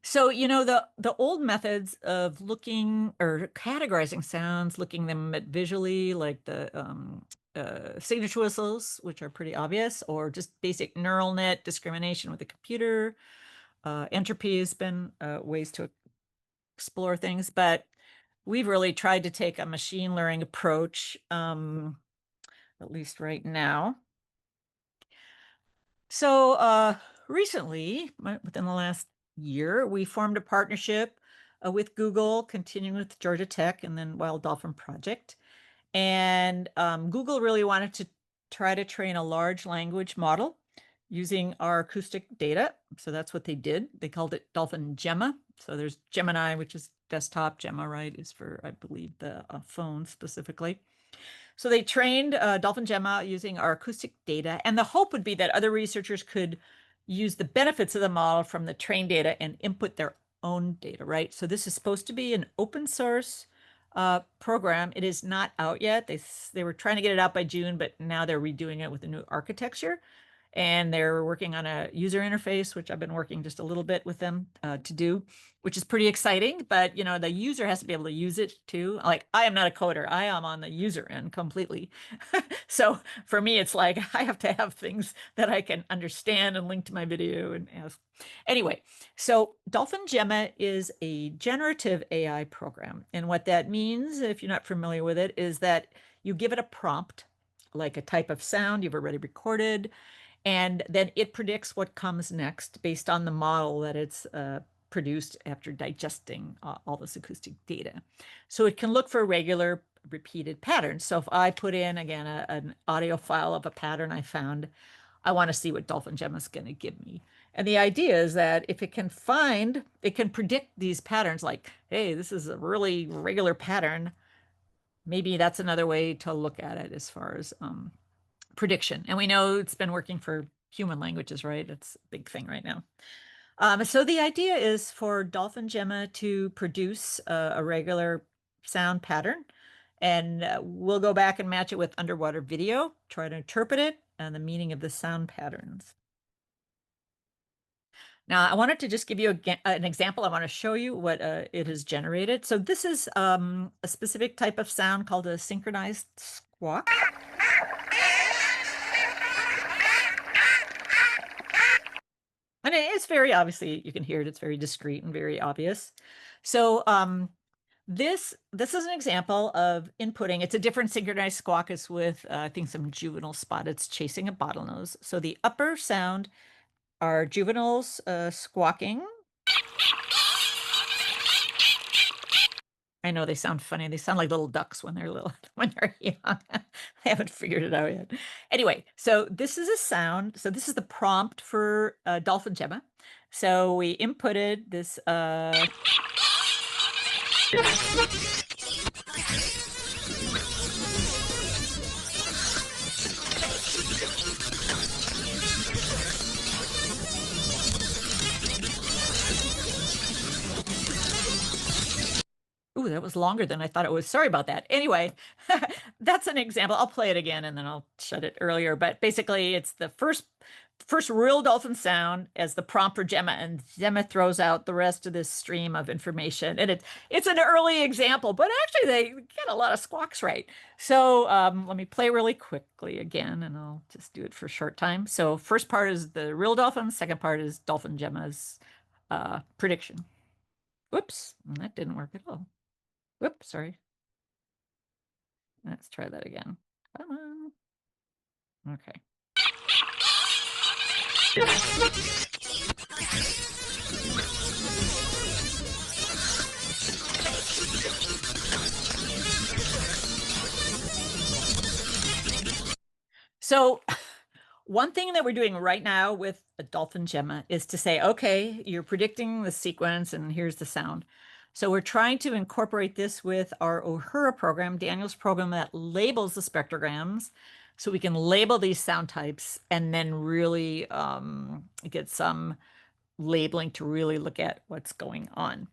So, you know, the old methods of looking or categorizing sounds, looking them at visually, like the signature whistles, which are pretty obvious, or just basic neural net discrimination with the computer. Entropy has been ways to explore things, but we've really tried to take a machine learning approach, at least right now. So recently, within the last year, we formed a partnership with Google, continuing with Georgia Tech and then Wild Dolphin Project. And Google really wanted to try to train a large language model using our acoustic data. So that's what they did. They called it DolphinGemma. So there's Gemini, which is desktop. Gemma, right, is for, I believe, the phone specifically. So they trained DolphinGemma using our acoustic data, and the hope would be that other researchers could use the benefits of the model from the trained data and input their own data, right? So this is supposed to be an open source program. It is not out yet. They were trying to get it out by June, but now they're redoing it with a new architecture. And they're working on a user interface, which I've been working just a little bit with them to do, which is pretty exciting. But, the user has to be able to use it too. Like, I am not a coder. I am on the user end completely. So for me, it's like I have to have things that I can understand and link to my video and ask. Anyway, so DolphinGemma is a generative AI program. And what that means, if you're not familiar with it, is that you give it a prompt, like a type of sound you've already recorded, and then it predicts what comes next based on the model that it's produced after digesting all this acoustic data. So it can look for regular repeated patterns. So if I put in, again, an audio file of a pattern I found, I want to see what DolphinGemma is going to give me. And the idea is that if it can predict these patterns like, hey, this is a really regular pattern. Maybe that's another way to look at it as far as prediction. And we know it's been working for human languages, right? It's a big thing right now. So the idea is for DolphinGemma to produce a regular sound pattern, and we'll go back and match it with underwater video, try to interpret it and the meaning of the sound patterns. Now, I wanted to just give you an example. I want to show you what it has generated. So this is a specific type of sound called a synchronized squawk. And it's very obviously, you can hear it, it's very discreet and very obvious. So this is an example of inputting. It's a different synchronized squawk. It's with, I think, some juvenile spotteds chasing a bottlenose. So the upper sound are juveniles squawking. I know they sound funny. They sound like little ducks when they're little, when they're young. I haven't figured it out yet. Anyway, so this is a sound. So this is the prompt for DolphinGemma. So we inputted this. Ooh, that was longer than I thought it was. Sorry about that. Anyway, that's an example. I'll play it again and then I'll shut it earlier. But basically, it's the first real dolphin sound as the prompt for Gemma, and Gemma throws out the rest of this stream of information. And it's an early example, but actually they get a lot of squawks right. So let me play really quickly again, and I'll just do it for a short time. So first part is the real dolphin. Second part is DolphinGemma's prediction. Whoops, that didn't work at all. Whoops, sorry. Let's try that again. Come on. Okay. So one thing that we're doing right now with a DolphinGemma is to say, okay, you're predicting the sequence and here's the sound. So we're trying to incorporate this with our Uhura program, Daniel's program that labels the spectrograms. So we can label these sound types and then really get some labeling to really look at what's going on.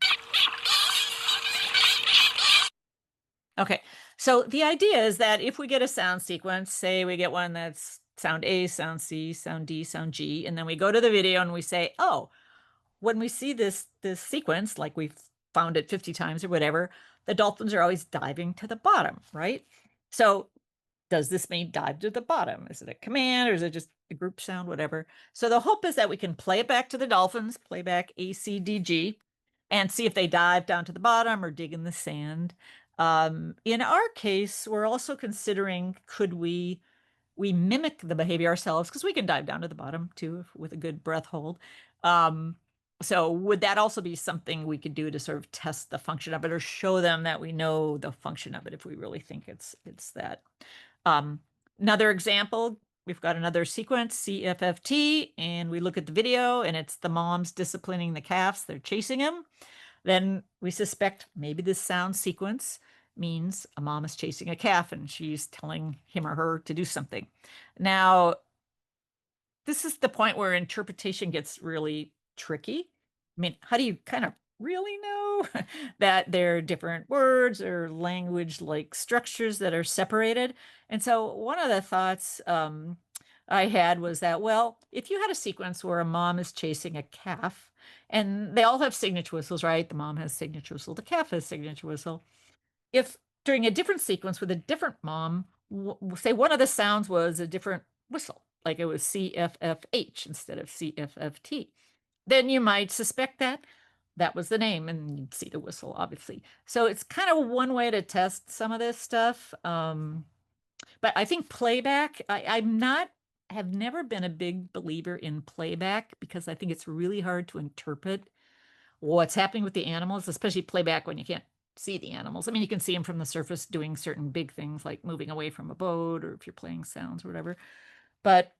Okay, so the idea is that if we get a sound sequence, say we get one that's sound A, sound C, sound D, sound G, and then we go to the video and we say, oh, when we see this sequence, like we've found it 50 times or whatever, the dolphins are always diving to the bottom, right? So does this mean dive to the bottom? Is it a command or is it just a group sound, whatever? So the hope is that we can play it back to the dolphins, play back A, C, D, G, and see if they dive down to the bottom or dig in the sand. In our case, we're also considering, could we mimic the behavior ourselves, because we can dive down to the bottom too with a good breath hold. So would that also be something we could do to sort of test the function of it or show them that we know the function of it if we really think it's that? Another example, we've got another sequence, CFFT, and we look at the video and it's the moms disciplining the calves. They're chasing him. then we suspect maybe this sound sequence means a mom is chasing a calf and she's telling him or her to do something. Now, this is the point where interpretation gets really tricky. I mean, how do you kind of really know that there are different words or language like structures that are separated? And so, one of the thoughts I had was that, well, if you had a sequence where a mom is chasing a calf, and they all have signature whistles, right? The mom has signature whistle, the calf has signature whistle. If during a different sequence with a different mom, say one of the sounds was a different whistle, like it was CFFH instead of CFFT, then you might suspect that that was the name and you'd see the whistle, obviously. So it's kind of one way to test some of this stuff. But I think playback, I'm not, have never been a big believer in playback because I think it's really hard to interpret what's happening with the animals, especially playback when you can't see the animals. I mean, you can see them from the surface doing certain big things like moving away from a boat or if you're playing sounds or whatever. But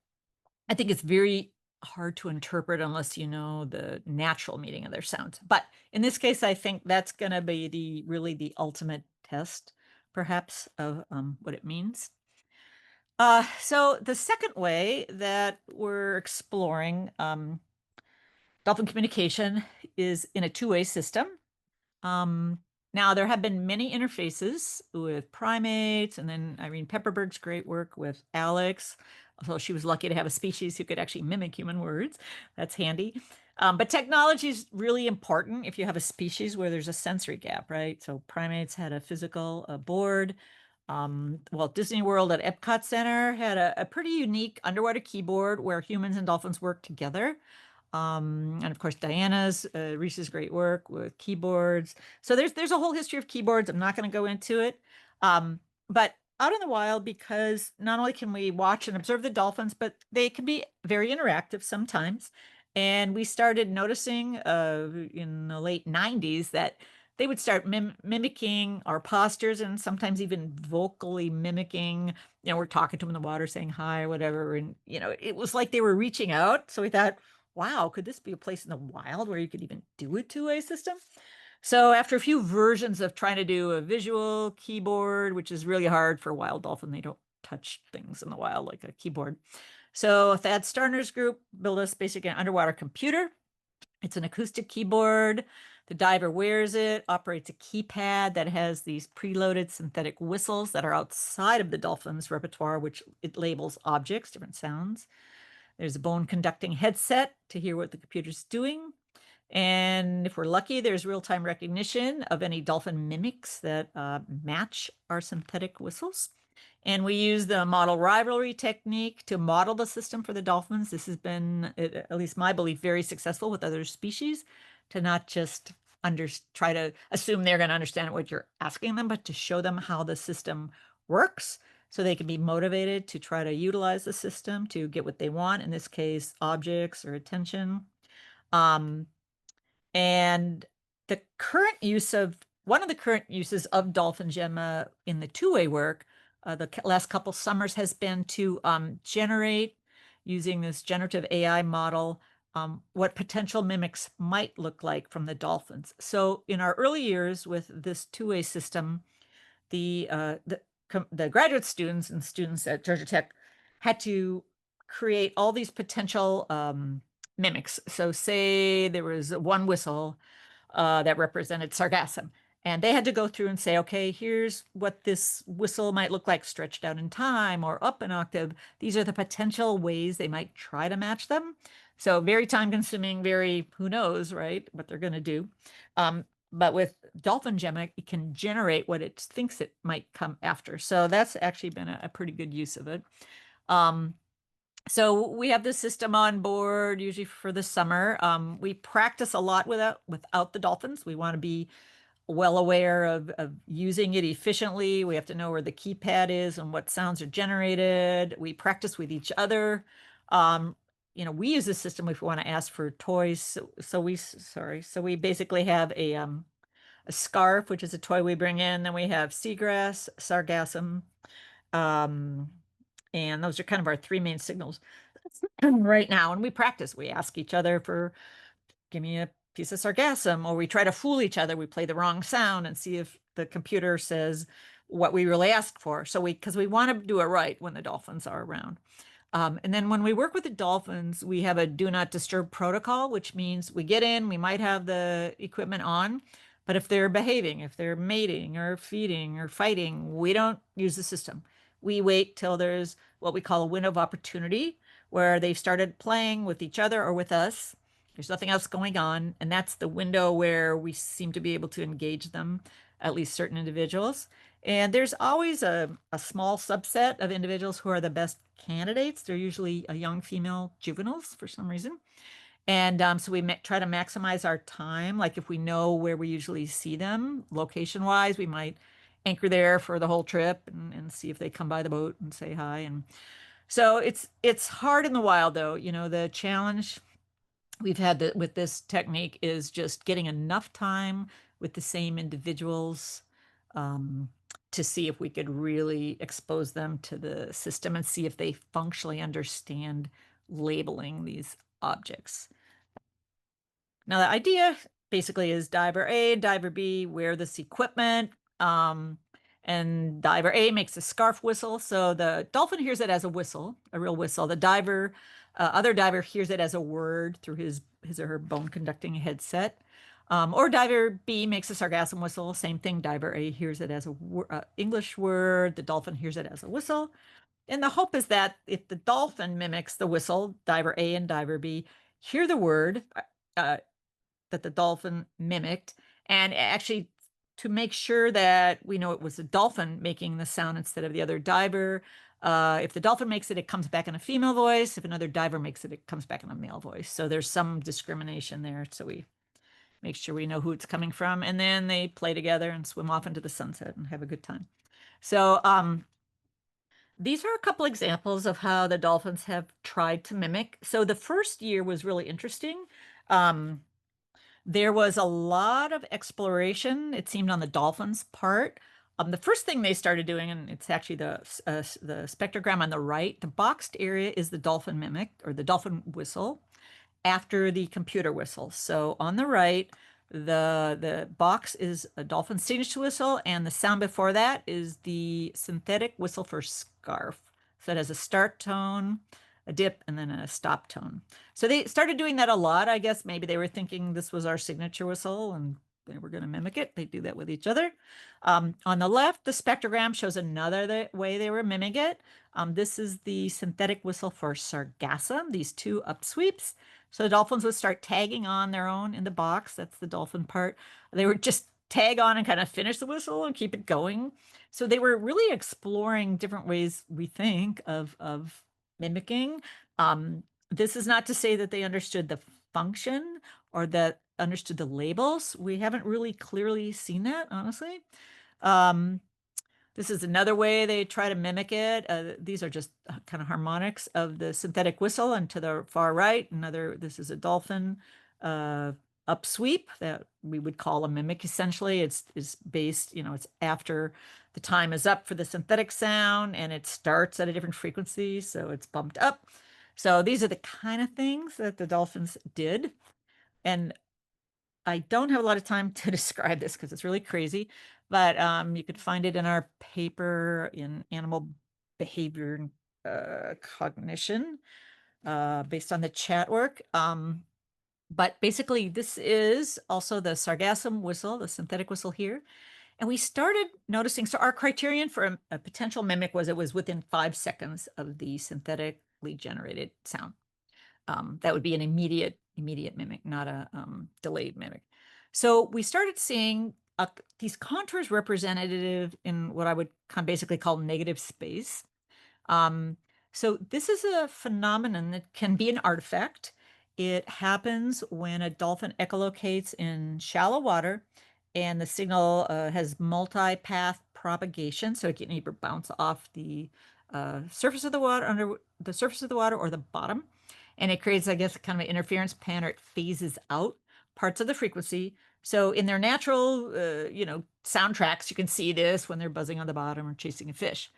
I think it's very hard to interpret unless you know the natural meaning of their sounds. But in this case, I think that's going to be really the ultimate test, perhaps, of what it means. So the second way that we're exploring dolphin communication is in a two-way system. Um, Now, there have been many interfaces with primates, and then Irene Pepperberg's great work with Alex. So she was lucky to have a species who could actually mimic human words. That's handy. But technology is really important if you have a species where there's a sensory gap, right? So primates had a physical board. Walt Disney World at Epcot Center had a pretty unique underwater keyboard where humans and dolphins work together. And of course, Diana's, Reese's great work with keyboards. So there's a whole history of keyboards. I'm not going to go into it. But out in the wild, because not only can we watch and observe the dolphins, but they can be very interactive sometimes. And we started noticing in the late 90s that they would start mimicking our postures and sometimes even vocally mimicking, we're talking to them in the water saying hi or whatever. And, it was like they were reaching out. So we thought, wow, could this be a place in the wild where you could even do a two-way system? So after a few versions of trying to do a visual keyboard, which is really hard for a wild dolphin, they don't touch things in the wild like a keyboard. So Thad Starner's group built us basically an underwater computer. It's an acoustic keyboard. The diver wears it, operates a keypad that has these preloaded synthetic whistles that are outside of the dolphin's repertoire, which it labels objects, different sounds. There's a bone conducting headset to hear what the computer's doing. And if we're lucky, there's real-time recognition of any dolphin mimics that match our synthetic whistles. And we use the model rivalry technique to model the system for the dolphins. This has been, at least my belief, very successful with other species to not just try to assume they're going to understand what you're asking them, but to show them how the system works so they can be motivated to try to utilize the system to get what they want, in this case, objects or attention. Um, and the current use of one of the current uses of DolphinGemma in the two-way work, the last couple summers has been to generate, using this generative AI model, what potential mimics might look like from the dolphins. So in our early years with this two-way system, the graduate students and students at Georgia Tech had to create all these potential mimics. So say there was one whistle that represented sargassum. And they had to go through and say, okay, here's what this whistle might look like stretched out in time or up an octave. These are the potential ways they might try to match them. So very time consuming, very, who knows, right, what they're going to do. But with DolphinGemma, it can generate what it thinks it might come after. So that's actually been a pretty good use of it. So we have this system on board usually for the summer. We practice a lot without the dolphins. We want to be well aware of using it efficiently. We have to know where the keypad is and what sounds are generated. We practice with each other. We use this system if we want to ask for toys. So we basically have a scarf, which is a toy we bring in. Then we have seagrass, sargassum, and those are kind of our three main signals right now. And we practice. We ask each other for, give me a piece of sargassum, or we try to fool each other. We play the wrong sound and see if the computer says what we really asked for. So because we want to do it right when the dolphins are around. And then when we work with the dolphins, we have a do not disturb protocol, which means we get in, we might have the equipment on, but if they're behaving, if they're mating or feeding or fighting, we don't use the system. We wait till there's what we call a window of opportunity, where they've started playing with each other or with us. There's nothing else going on. And that's the window where we seem to be able to engage them, at least certain individuals. And there's always a small subset of individuals who are the best candidates. They're usually young female juveniles for some reason. And so we try to maximize our time. Like if we know where we usually see them location wise, we might anchor there for the whole trip and see if they come by the boat and say hi. And so it's hard in the wild though. You know, the challenge we've had with this technique is just getting enough time with the same individuals to see if we could really expose them to the system and see if they functionally understand labeling these objects. Now, the idea basically is diver A, diver B wear this equipment, and diver A makes a scarf whistle. So the dolphin hears it as a whistle, a real whistle. The other diver hears it as a word through his or her bone conducting headset. Or diver B makes a sargassum whistle. Same thing. Diver A hears it as a English word. The dolphin hears it as a whistle. And the hope is that if the dolphin mimics the whistle, diver A and diver B hear the word that the dolphin mimicked, and actually to make sure that we know it was the dolphin making the sound instead of the other diver. If the dolphin makes it, it comes back in a female voice. If another diver makes it, it comes back in a male voice. So there's some discrimination there. So we make sure we know who it's coming from. And then they play together and swim off into the sunset and have a good time. So these are a couple examples of how the dolphins have tried to mimic. So the first year was really interesting. There was a lot of exploration, it seemed, on the dolphins' part. The first thing they started doing, and it's actually the spectrogram on the right, the boxed area is the dolphin mimic or the dolphin whistle after the computer whistle. So on the right, the box is a dolphin signature whistle, and the sound before that is the synthetic whistle for scarf. So it has a start tone, a dip, and then a stop tone. So they started doing that a lot. I guess maybe they were thinking this was our signature whistle and they were going to mimic it. They do that with each other. On the left, the spectrogram shows another way they were mimicking it. This is the synthetic whistle for sargassum, these two upsweeps. So the dolphins would start tagging on their own in the box. That's the dolphin part. They would just tag on and kind of finish the whistle and keep it going. So they were really exploring different ways, we think, of mimicking. This is not to say that they understood the function or that understood the labels. We haven't really clearly seen that, honestly. This is another way they try to mimic it. These are just kind of harmonics of the synthetic whistle, and to the far right, this is a dolphin upsweep that we would call a mimic. Essentially, it's based, it's after the time is up for the synthetic sound, and it starts at a different frequency, so it's bumped up. So these are the kind of things that the dolphins did. And I don't have a lot of time to describe this because it's really crazy, but you could find it in our paper in Animal Behavior Cognition based on the chat work. But basically, this is also the sargassum whistle, the synthetic whistle here. And we started noticing, so our criterion for a potential mimic was it was within 5 seconds of the synthetically generated sound. That would be an immediate mimic, not a delayed mimic. So we started seeing these contours representative in what I would basically call negative space. So this is a phenomenon that can be an artifact. It happens when a dolphin echolocates in shallow water and the signal has multi-path propagation. So it can either bounce off the surface of the water, under the surface of the water, or the bottom. And it creates, I guess, kind of an interference pan, or it phases out parts of the frequency. So in their natural, soundtracks, you can see this when they're buzzing on the bottom or chasing a fish.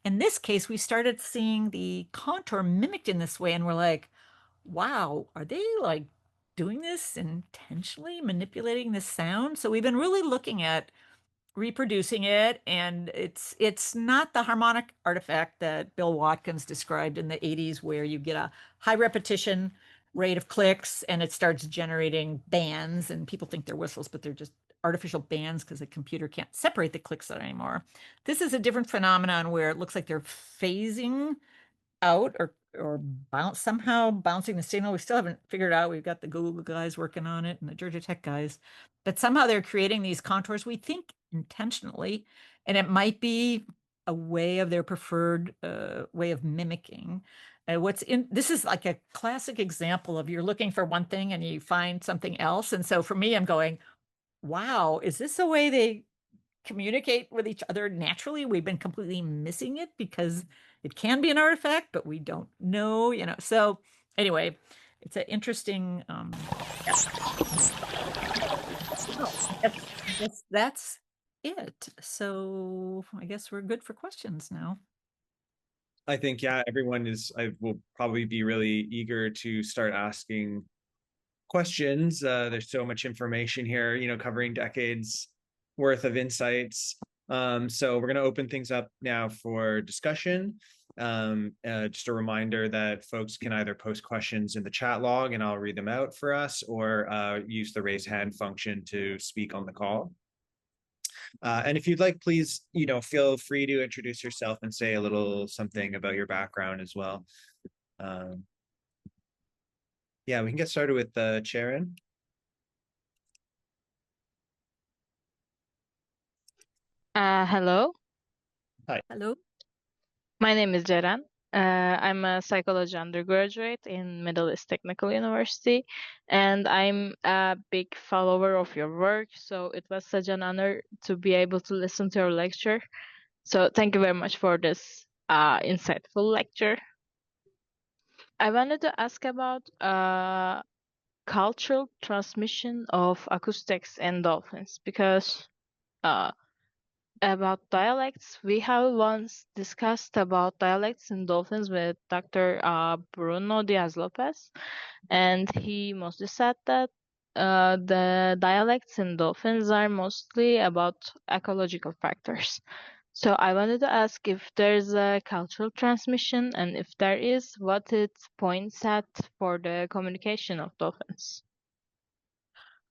In this case, we started seeing the contour mimicked in this way, and we're like, wow, are they like doing this intentionally, manipulating the sound? So we've been really looking at reproducing it, and it's not the harmonic artifact that Bill Watkins described in the 80s, where you get a high repetition rate of clicks and it starts generating bands, and people think they're whistles, but they're just artificial bands because the computer can't separate the clicks anymore. This is a different phenomenon where it looks like they're phasing out or somehow bouncing the signal. We still haven't figured out. We've got the Google guys working on it and the Georgia Tech guys, but somehow they're creating these contours, we think intentionally, and it might be a way of their preferred way of mimicking. This is like a classic example of you're looking for one thing and you find something else. And so for me, I'm going, wow, is this a way they communicate with each other naturally? We've been completely missing it because it can be an artifact, but we don't know, So anyway, it's an interesting I guess that's it. So I guess we're good for questions now. I think, yeah, I will probably be really eager to start asking questions. There's so much information here, covering decades worth of insights. So we're going to open things up now for discussion. Just a reminder that folks can either post questions in the chat log and I'll read them out for us, or use the raise hand function to speak on the call. And if you'd like, please, feel free to introduce yourself and say a little something about your background as well. Yeah, we can get started with Sharon. Hello, Hi. Hello. my name is Ceren. I'm a psychology undergraduate in Middle East Technical University, and I'm a big follower of your work. So it was such an honor to be able to listen to your lecture. So thank you very much for this insightful lecture. I wanted to ask about cultural transmission of acoustics in dolphins, because about dialects, we have once discussed about dialects in dolphins with Dr. Bruno Diaz-Lopez, and he mostly said that the dialects in dolphins are mostly about ecological factors. So I wanted to ask if there's a cultural transmission, and if there is, what it points at for the communication of dolphins.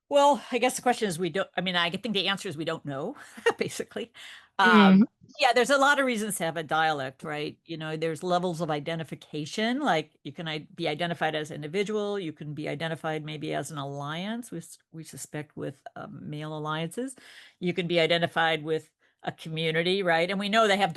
Well, I guess the question is I think the answer is we don't know, basically. Mm. Yeah, there's a lot of reasons to have a dialect, right? There's levels of identification, like you can be identified as an individual, you can be identified maybe as an alliance, we suspect with male alliances. You can be identified with a community, right? And we know they have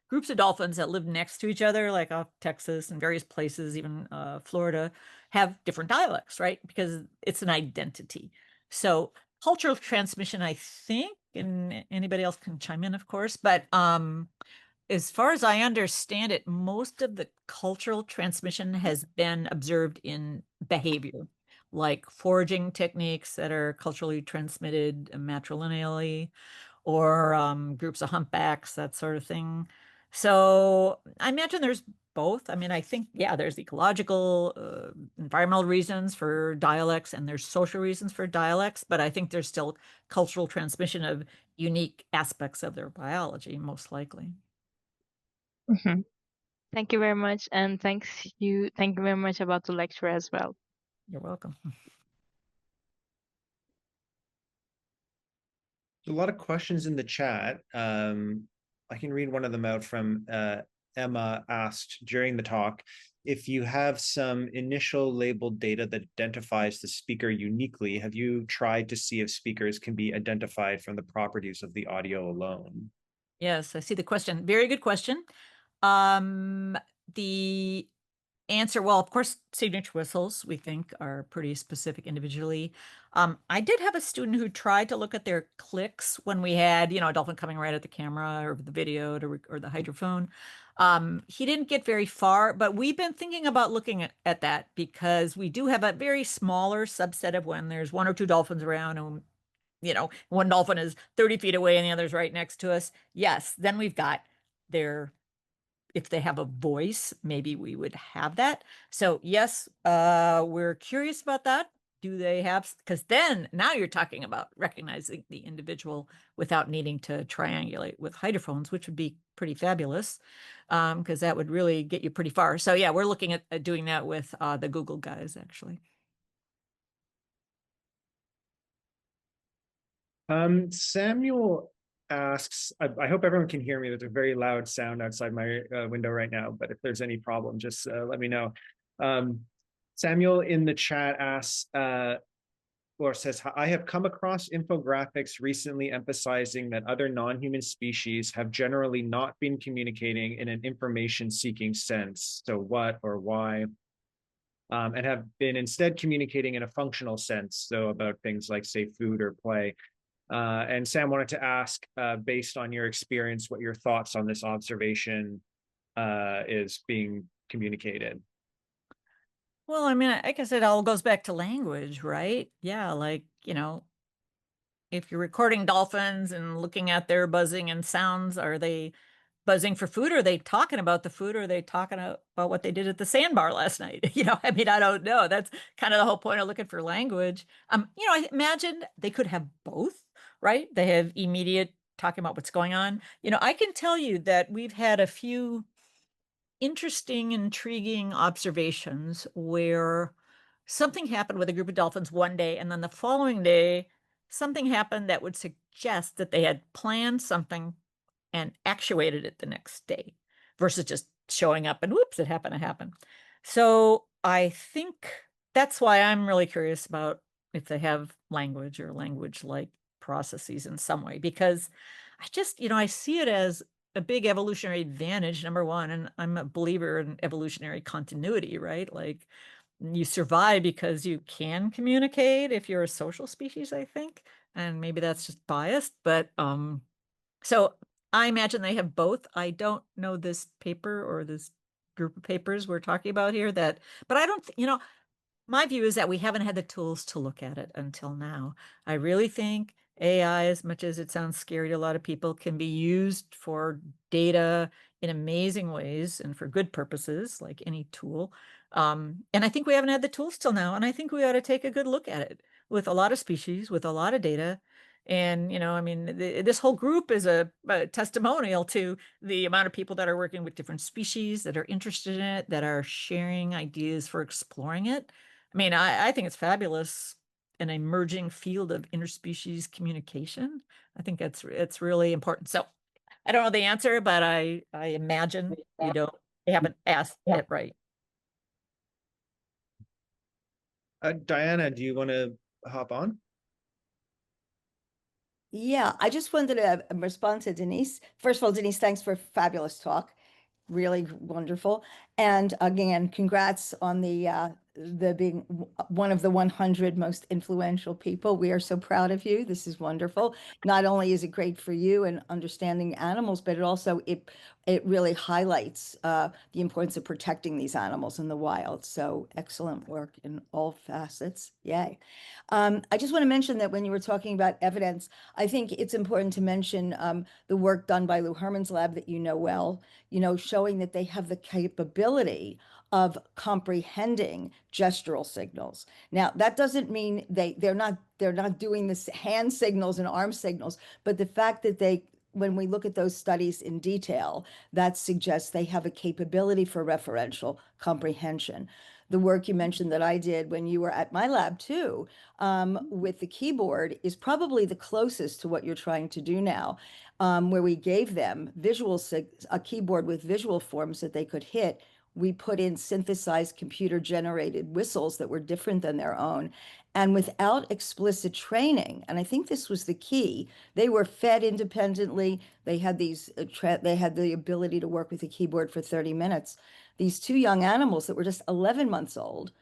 groups of dolphins that live next to each other, like off Texas and various places, even Florida, have different dialects, right? Because it's an identity. So cultural transmission, I think, and anybody else can chime in, of course, but as far as I understand it, most of the cultural transmission has been observed in behavior, like foraging techniques that are culturally transmitted matrilineally, or groups of humpbacks, that sort of thing. So I imagine there's both. I think, yeah, there's ecological, environmental reasons for dialects, and there's social reasons for dialects, but I think there's still cultural transmission of unique aspects of their biology, most likely. Mm-hmm. Thank you very much, and thank you very much about the lecture as well. You're welcome. A lot of questions in the chat. I can read one of them out from Emma asked during the talk, if you have some initial labeled data that identifies the speaker uniquely, have you tried to see if speakers can be identified from the properties of the audio alone? Yes, I see the question. Very good question. The answer, well, of course, signature whistles, we think, are pretty specific individually. I did have a student who tried to look at their clicks when we had, a dolphin coming right at the camera or the video or the hydrophone. He didn't get very far, but we've been thinking about looking at that, because we do have a very smaller subset of when there's one or two dolphins around, and one dolphin is 30 feet away and the other's right next to us. Yes, then we've got if they have a voice, maybe we would have that. So yes, we're curious about that. do they have, because then now you're talking about recognizing the individual without needing to triangulate with hydrophones, which would be pretty fabulous, because that would really get you pretty far. So yeah, we're looking at doing that with the Google guys, actually. Samuel asks, I hope everyone can hear me. There's a very loud sound outside my window right now, but if there's any problem, just let me know. Samuel in the chat asks, or says, I have come across infographics recently emphasizing that other non-human species have generally not been communicating in an information-seeking sense. So what or why? And have been instead communicating in a functional sense. So about things like, say, food or play. And Sam wanted to ask, based on your experience, what your thoughts on this observation is being communicated. Well, I mean, I guess it all goes back to language, right? Yeah, like, if you're recording dolphins and looking at their buzzing and sounds, are they buzzing for food? Are they talking about the food? Or are they talking about what they did at the sandbar last night? I mean, I don't know. That's kind of the whole point of looking for language. I imagine they could have both, right? They have immediate talking about what's going on. I can tell you that we've had a few interesting, intriguing observations where something happened with a group of dolphins one day, and then the following day, something happened that would suggest that they had planned something and actuated it the next day versus just showing up and whoops, it happened to happen. So I think that's why I'm really curious about if they have language or language-like processes in some way, because I just, I see it as a big evolutionary advantage, number one, and I'm a believer in evolutionary continuity, right? Like you survive because you can communicate if you're a social species, I think. And maybe that's just biased, but so I imagine they have both. I don't know this paper or this group of papers we're talking about here but I don't, my view is that we haven't had the tools to look at it until now. I really think AI, as much as it sounds scary to a lot of people, can be used for data in amazing ways and for good purposes, like any tool. And I think we haven't had the tools till now. And I think we ought to take a good look at it with a lot of species, with a lot of data. And, I mean, this whole group is a testimonial to the amount of people that are working with different species, that are interested in it, that are sharing ideas for exploring it. I mean, I think it's fabulous, an emerging field of interspecies communication. I think it's really important. So I don't know the answer, but I imagine they haven't asked it right. Diana, do you want to hop on? Yeah, I just wanted to respond to Denise. First of all, Denise, thanks for a fabulous talk. Really wonderful. And again, congrats on the being one of the 100 most influential people. We are so proud of you. This is wonderful. Not only is it great for you and understanding animals, but it really highlights the importance of protecting these animals in the wild. So excellent work in all facets. Yay. I just want to mention that when you were talking about evidence, I think it's important to mention the work done by Lou Herman's lab that you know well, showing that they have the capability of comprehending gestural signals. Now, that doesn't mean they're not doing this hand signals and arm signals, but the fact that when we look at those studies in detail, that suggests they have a capability for referential comprehension. The work you mentioned that I did when you were at my lab too, with the keyboard is probably the closest to what you're trying to do now, where we gave them a keyboard with visual forms that they could hit. We put in synthesized computer-generated whistles that were different than their own. And without explicit training, and I think this was the key, they were fed independently. They had they had the ability to work with the keyboard for 30 minutes. These two young animals that were just 11 months old,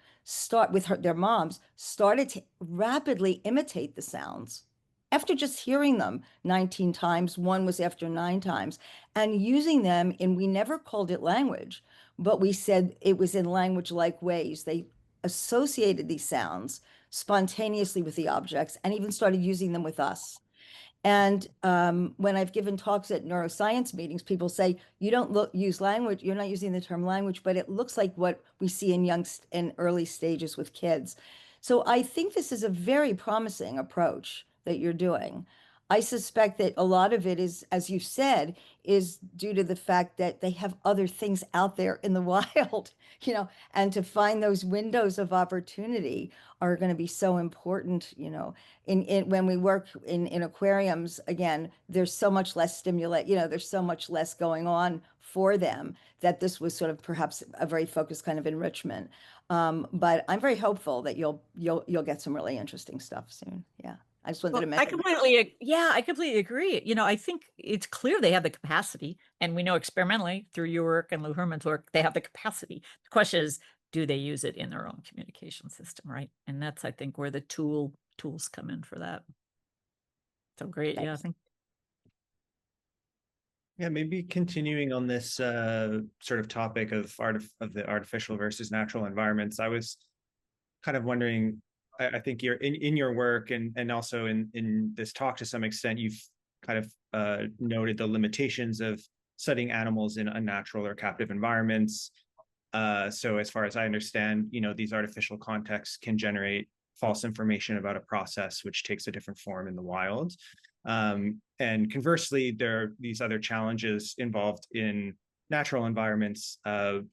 their moms, started to rapidly imitate the sounds. After just hearing them 19 times, one was after 9 times, and using them we never called it language, but we said it was in language-like ways. They associated these sounds spontaneously with the objects and even started using them with us. And when I've given talks at neuroscience meetings, people say, you don't use language, you're not using the term language, but it looks like what we see in early stages with kids. So I think this is a very promising approach that you're doing. I suspect that a lot of it is, as you said, is due to the fact that they have other things out there in the wild, and to find those windows of opportunity are going to be so important, in when we work in aquariums, again, there's so much less stimulate, there's so much less going on for them, that this was sort of perhaps a very focused kind of enrichment. But I'm very hopeful that you'll get some really interesting stuff soon. Yeah. I just wanted to Well, mention. I completely agree. I think it's clear they have the capacity, and we know experimentally through your work and Lou Herman's work, they have the capacity. The question is, do they use it in their own communication system, right? And that's, I think, where the tools come in for that. So great. Yeah, I Thanks. think. Yeah, maybe continuing on this sort of topic of the artificial versus natural environments. I was kind of wondering, I think you're in your work and also in this talk to some extent, you've kind of noted the limitations of studying animals in unnatural or captive environments. So as far as I understand, these artificial contexts can generate false information about a process which takes a different form in the wild. And conversely, there are these other challenges involved in natural environments,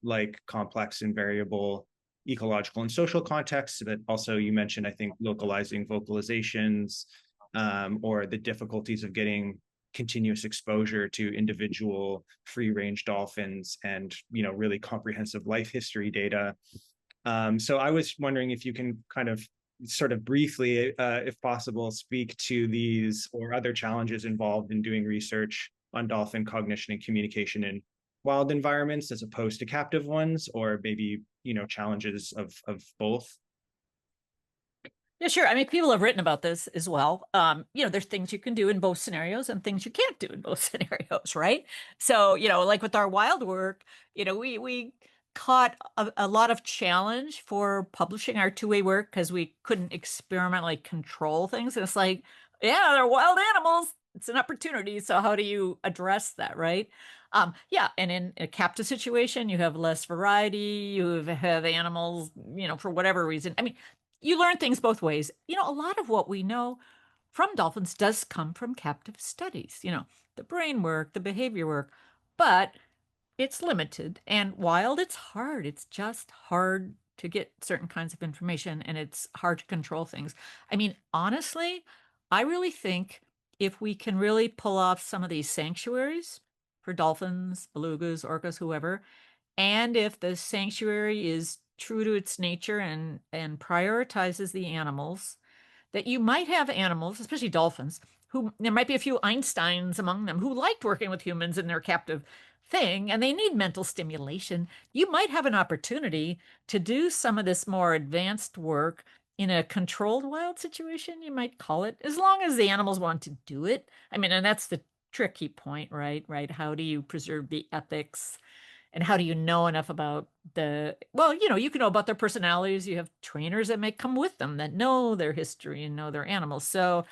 like complex and variable ecological and social contexts, but also you mentioned, I think, localizing vocalizations, or the difficulties of getting continuous exposure to individual free-range dolphins and really comprehensive life history data. So I was wondering if you can kind of sort of briefly, if possible, speak to these or other challenges involved in doing research on dolphin cognition and communication in wild environments as opposed to captive ones, or maybe challenges of both. Yeah, sure. I mean, people have written about this as well. There's things you can do in both scenarios and things you can't do in both scenarios, right? So, like with our wild work, we caught a lot of challenge for publishing our two-way work because we couldn't experimentally control things. And it's like, yeah, they're wild animals. It's an opportunity. So how do you address that, right? Yeah, and in a captive situation, you have less variety. You have animals, for whatever reason. I mean, you learn things both ways. A lot of what we know from dolphins does come from captive studies, the brain work, the behavior work, but it's limited. And wild, it's hard. It's just hard to get certain kinds of information, and it's hard to control things. I mean, honestly, I really think if we can really pull off some of these sanctuaries for dolphins, belugas, orcas, whoever, and if the sanctuary is true to its nature and prioritizes the animals, that you might have animals, especially dolphins, who there might be a few Einsteins among them who liked working with humans in their captive thing, and they need mental stimulation. You might have an opportunity to do some of this more advanced work in a controlled wild situation, you might call it, as long as the animals want to do it. I mean, and that's the tricky point, right? How do you preserve the ethics? And how do you know enough about you can know about their personalities. You have trainers that may come with them that know their history and know their animals. So,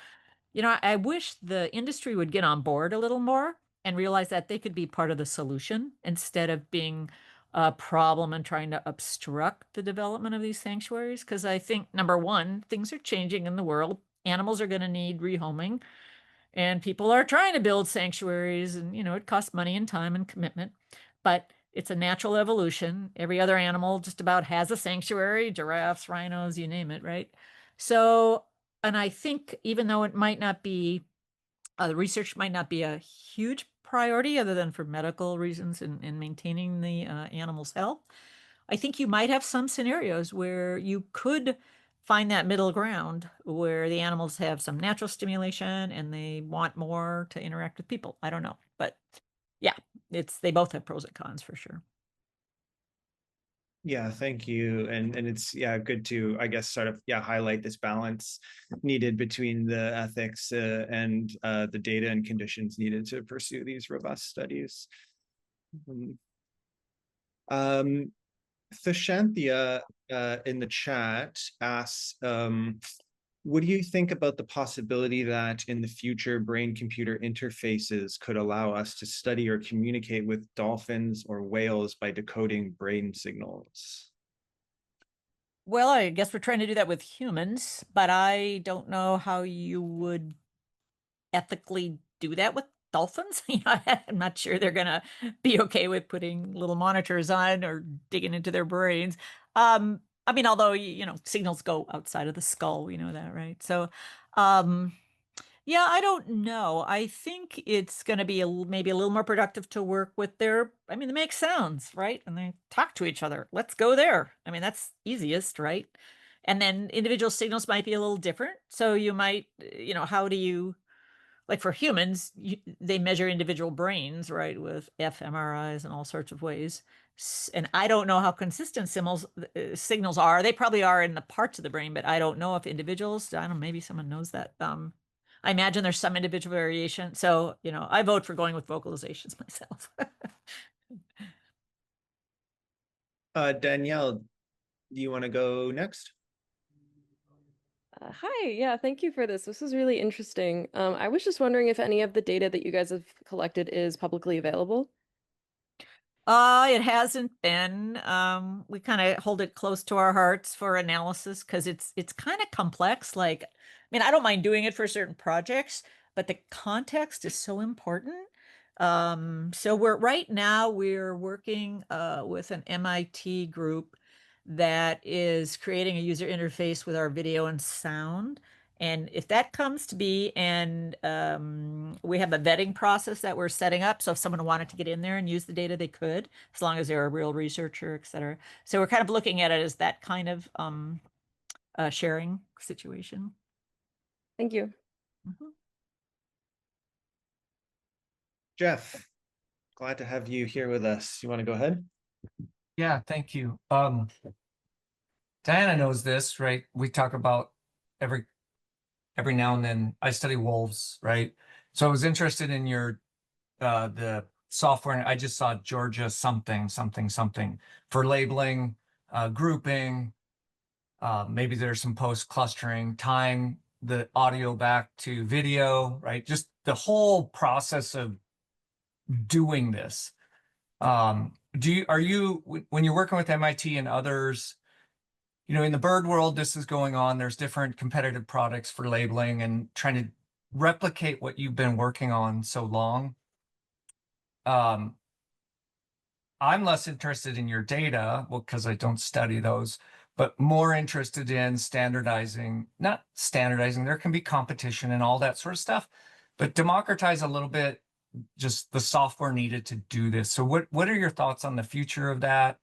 I wish the industry would get on board a little more and realize that they could be part of the solution instead of being a problem and trying to obstruct the development of these sanctuaries. Because I think, number one, things are changing in the world. Animals are going to need rehoming. And people are trying to build sanctuaries, and it costs money and time and commitment, but it's a natural evolution. Every other animal just about has a sanctuary, giraffes, rhinos, you name it, right? So, and I think even though it might not be, the research might not be a huge priority other than for medical reasons and maintaining the animal's health, I think you might have some scenarios where you could find that middle ground where the animals have some natural stimulation and they want more to interact with people. I don't know, but yeah, they both have pros and cons for sure. Yeah, thank you. And it's good to, I guess, sort of highlight this balance needed between the ethics and the data and conditions needed to pursue these robust studies. Thashanthia in the chat asks, what do you think about the possibility that in the future brain-computer interfaces could allow us to study or communicate with dolphins or whales by decoding brain signals? Well, I guess we're trying to do that with humans, but I don't know how you would ethically do that with dolphins. I'm not sure they're gonna be okay with putting little monitors on or digging into their brains. I mean, although signals go outside of the skull, we know that, right? So, um, yeah, I don't know. I think it's going to be maybe a little more productive to work with I mean, they make sounds, right? And they talk to each other. Let's go there. I mean, that's easiest, right? And then individual signals might be a little different. So you might, how do you, like for humans, they measure individual brains, right, with fMRIs and all sorts of ways. And I don't know how consistent signals are. They probably are in the parts of the brain, but I don't know if individuals, I don't know, maybe someone knows that. I imagine there's some individual variation. So, I vote for going with vocalizations myself. Danielle, do you want to go next? Hi, yeah, thank you for this. This is really interesting. I was just wondering if any of the data that you guys have collected is publicly available. It hasn't been. We kind of hold it close to our hearts for analysis because it's kind of complex. Like, I mean, I don't mind doing it for certain projects, but the context is so important. So right now we're working with an MIT group that is creating a user interface with our video and sound. And if that comes to be, and we have a vetting process that we're setting up. So if someone wanted to get in there and use the data, they could, as long as they're a real researcher, et cetera. So we're kind of looking at it as that kind of sharing situation. Thank you. Mhm. Jeff, glad to have you here with us. You want to go ahead? Yeah, thank you. Diana knows this, right? We talk about every now and then. I study wolves, right? So I was interested in your the software, and I just saw Georgia something for labeling, grouping. Maybe there's some post clustering, tying the audio back to video, right? Just the whole process of doing this. Are you, when you're working with MIT and others, in the bird world, this is going on. There's different competitive products for labeling and trying to replicate what you've been working on so long. I'm less interested in your data, well, because I don't study those, but more interested in standardizing, not standardizing, there can be competition and all that sort of stuff, but democratize a little bit just the software needed to do this. So what are your thoughts on the future of that?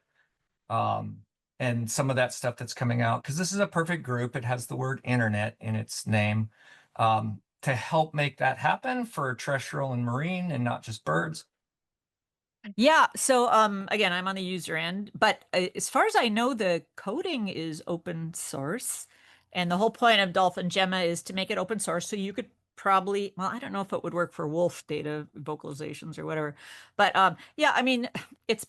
And some of that stuff that's coming out, because this is a perfect group. It has the word internet in its name, to help make that happen for terrestrial and marine and not just birds. Yeah. So again, I'm on the user end, but as far as I know, the coding is open source. And the whole point of DolphinGemma is to make it open source. So you could probably, well, I don't know if it would work for wolf data vocalizations or whatever. But yeah, I mean, it's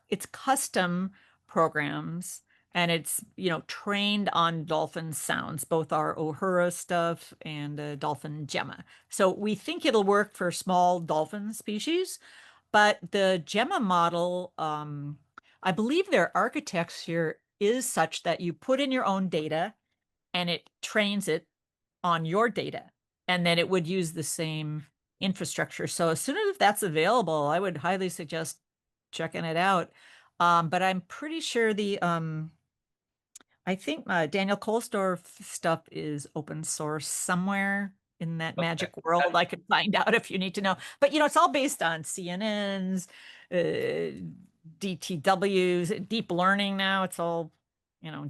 it's custom programs, and it's, trained on dolphin sounds, both our Uhura stuff and DolphinGemma. So we think it'll work for small dolphin species. But the Gemma model, I believe their architecture is such that you put in your own data and it trains it on your data, and then it would use the same infrastructure. So as soon as that's available, I would highly suggest checking it out. But I'm pretty sure I think Daniel Kohlsdorf stuff is open source somewhere in that magic world. I could find out if you need to know. But it's all based on CNNs, DTWs, deep learning now. It's all,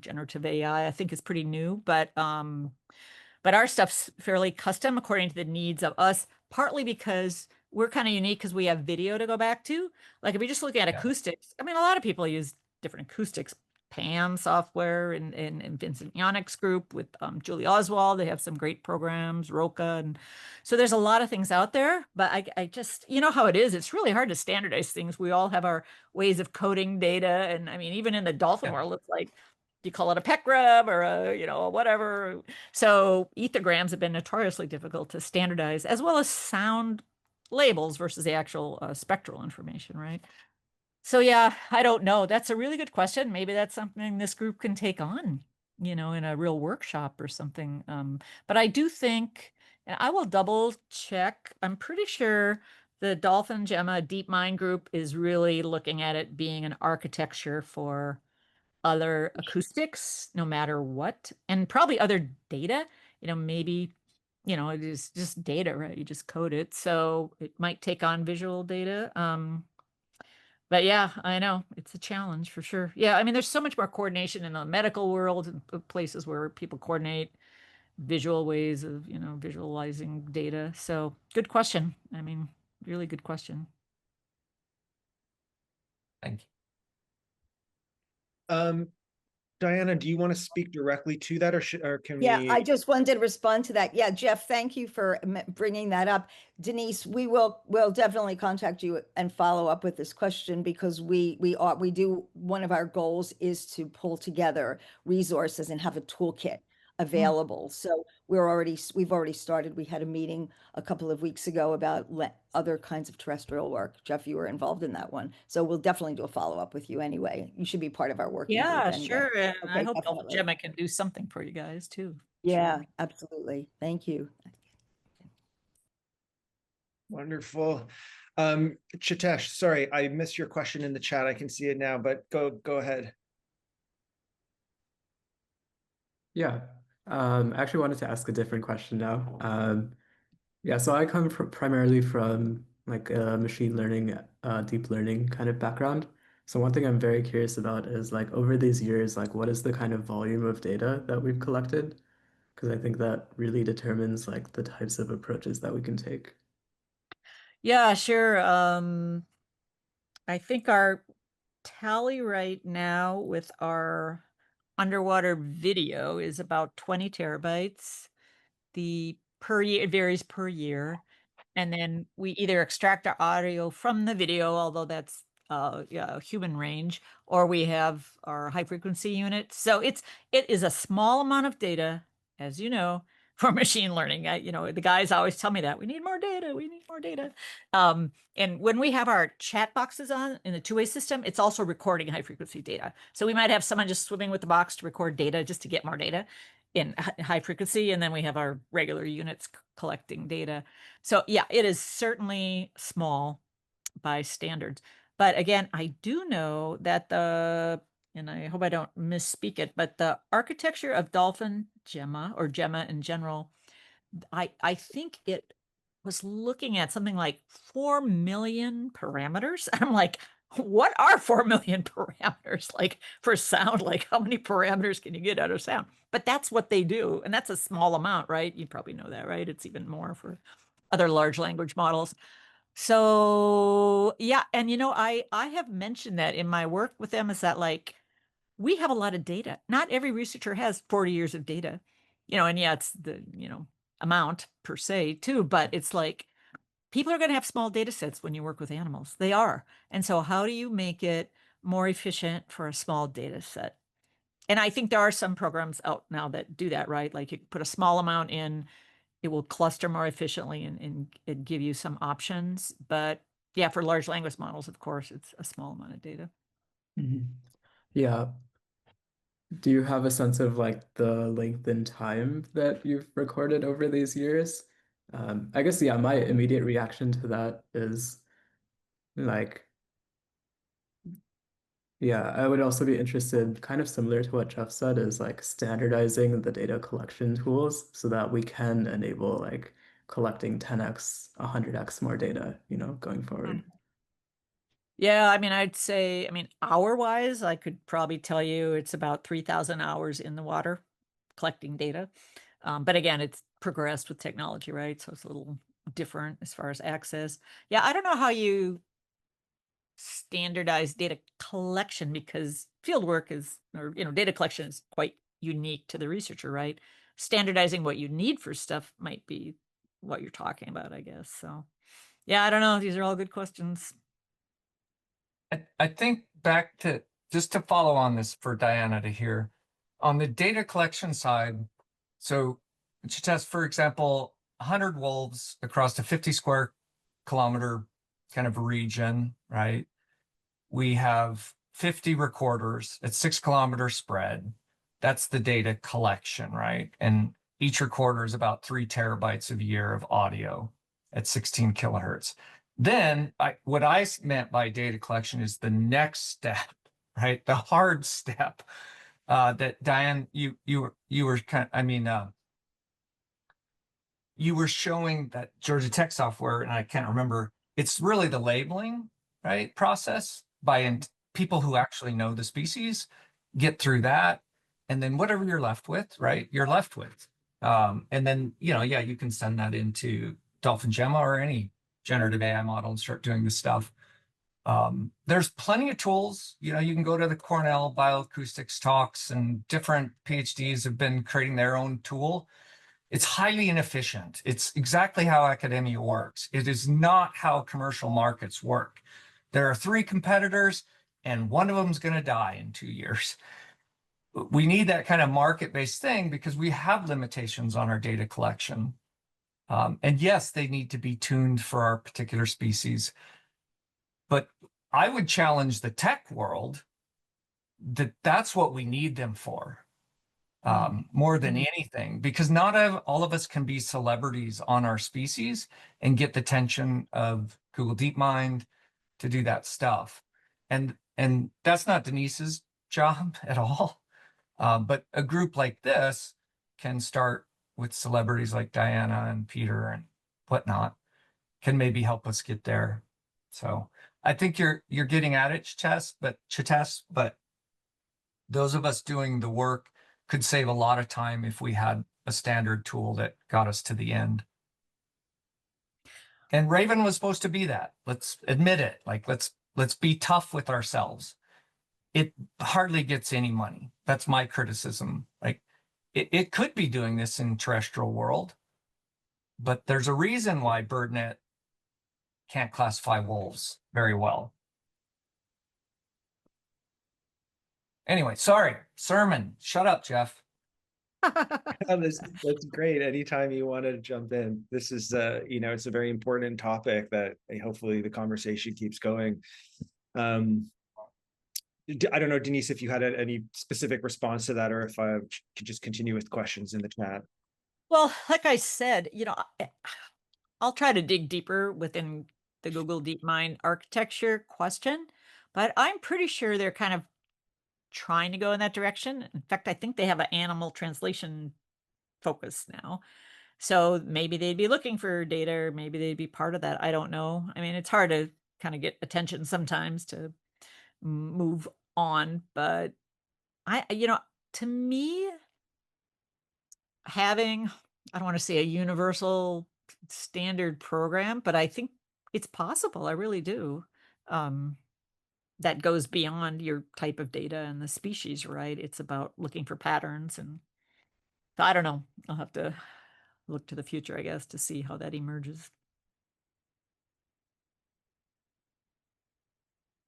generative AI. I think is pretty new, but our stuff's fairly custom according to the needs of us, partly because we're kind of unique because we have video to go back to. Like if you're just looking at acoustics, I mean, a lot of people use different acoustics, PAM software and Vincent Yannick's group with Julie Oswald. They have some great programs, Roca. And so there's a lot of things out there, but I just, how it is. It's really hard to standardize things. We all have our ways of coding data. And I mean, even in the dolphin world, it's like, you call it a pec grab or whatever. So ethograms have been notoriously difficult to standardize, as well as sound labels versus the actual spectral information, right? So yeah, I don't know. That's a really good question. Maybe that's something this group can take on, in a real workshop or something. But I do think, and I will double check, I'm pretty sure the DolphinGemma DeepMind group is really looking at it being an architecture for other acoustics, no matter what, and probably other data, maybe, it is just data, right? You just code it. So it might take on visual data. But yeah, I know it's a challenge for sure. Yeah, I mean, there's so much more coordination in the medical world and places where people coordinate visual ways of, visualizing data. So good question. I mean, really good question. Thank you. Diana, do you want to speak directly to that, or can Yeah, we? I just wanted to respond to that. Yeah, Jeff, thank you for bringing that up. Denise, we'll definitely contact you and follow up with this question, because one of our goals is to pull together resources and have a toolkit available. So we've already started. We had a meeting a couple of weeks ago about other kinds of terrestrial work. Jeff, you were involved in that one. So we'll definitely do a follow-up with you anyway. You should be part of our working group Yeah, anyway. sure. And I Okay, hope definitely. DolphinGemma can do something for you guys too. Yeah, Sure. absolutely. Thank you. Wonderful. Chitesh, sorry, I missed your question in the chat. I can see it now, but go ahead. Yeah, I actually wanted to ask a different question now. Yeah, so I come primarily from like a machine learning, deep learning kind of background. So one thing I'm very curious about is like over these years, like what is the kind of volume of data that we've collected? Because I think that really determines like the types of approaches that we can take. Yeah, sure. I think our tally right now with our underwater video is about 20 terabytes. The per year, it varies per year. And then we either extract our audio from the video, although that's human range, or we have our high frequency unit. So it is a small amount of data, as you know, for machine learning. The guys always tell me that we need more data. We need more data. And when we have our chat boxes on in the two-way system, it's also recording high frequency data. So we might have someone just swimming with the box to record data just to get more data in high frequency, and then we have our regular units collecting data. So yeah, it is certainly small by standards. But again, I do know that and I hope I don't misspeak it, but the architecture of DolphinGemma, or Gemma in general, I think it was looking at something like 4 million parameters. I'm like, what are 4 million parameters? Like for sound, like how many parameters can you get out of sound? But that's what they do. And that's a small amount, right? You probably know that, right? It's even more for other large language models. So yeah, and I have mentioned that in my work with them, is that like we have a lot of data. Not every researcher has 40 years of data, and yeah, it's the amount per se too, but it's like people are going to have small data sets when you work with animals. They are. And so how do you make it more efficient for a small data set? And I think there are some programs out now that do that, right? Like you put a small amount in, it will cluster more efficiently and give you some options. But yeah, for large language models, of course, it's a small amount of data. Yeah. Do you have a sense of like the length and time that you've recorded over these years? I guess, yeah, my immediate reaction to that is like, yeah, I would also be interested, kind of similar to what Jeff said, is like standardizing the data collection tools so that we can enable like collecting 10x, 100x more data, going forward. Yeah, I mean, I'd say, hour-wise, I could probably tell you it's about 3,000 hours in the water collecting data. But again, it's progressed with technology, right? So it's a little different as far as access. Yeah, I don't know how you standardize data collection, because field work data collection is quite unique to the researcher, right? Standardizing what you need for stuff might be what you're talking about, I guess. So yeah, I don't know. These are all good questions. I think back to just to follow on this for Diana to hear on the data collection side. So to test, for example, 100 wolves across a 50 square kilometer kind of region, right? we have 50 recorders at 6 kilometer spread. That's the data collection, right? And each recorder is about 3 terabytes a year of audio at 16 kilohertz. Then what I meant by data collection is the next step, right? The hard step that Diane, you were kind of, I mean, you were showing that Georgia Tech software, and I can't remember, it's really the labeling, right, process by people who actually know the species, get through that, and then whatever you're left with, right, you're left with. And then, you know, yeah, you can send that into DolphinGemma or any generative AI model and start doing this stuff. There's plenty of tools. You know, you can go to the Cornell bioacoustics talks, and different PhDs have been creating their own tool. It's highly inefficient. It's exactly how academia works. It is not how commercial markets work. There are 3 competitors, and one of them is going to die in 2 years. We need that kind of market-based thing because we have limitations on our data collection. And yes, they need to be tuned for our particular species. But I would challenge the tech world that that's what we need them for. More than anything, because not all of us can be celebrities on our species and get the attention of Google DeepMind to do that stuff. And that's not Denise's job at all. But a group like this can start with celebrities like Diana and Peter and whatnot, can maybe help us get there. So I think you're getting at it, Chitess, but those of us doing the work could save a lot of time if we had a standard tool that got us to the end. And Raven was supposed to be that. Let's admit it. Like, let's be tough with ourselves. It hardly gets any money. That's my criticism. Like, it could be doing this in terrestrial world, but there's a reason why BirdNet can't classify wolves very well. Anyway, sorry, sermon. Shut up, Jeff. That's great. Anytime you want to jump in, this is you know, it's a very important topic that hopefully the conversation keeps going. I don't know, Denise, if you had any specific response to that, or if I could just continue with questions in the chat. Well, like I said, you know, I'll try to dig deeper within the Google DeepMind architecture question, but I'm pretty sure they're kind of trying to go in that direction. In fact, I think they have an animal translation focus now. So maybe they'd be looking for data, or maybe they'd be part of that. I don't know. I mean, it's hard to kind of get attention sometimes to move on, but you know, to me, having, I don't want to say a universal standard program, but I think it's possible. I really do. That goes beyond your type of data and the species, right? It's about looking for patterns. And I don't know. I'll have to look to the future, I guess, to see how that emerges.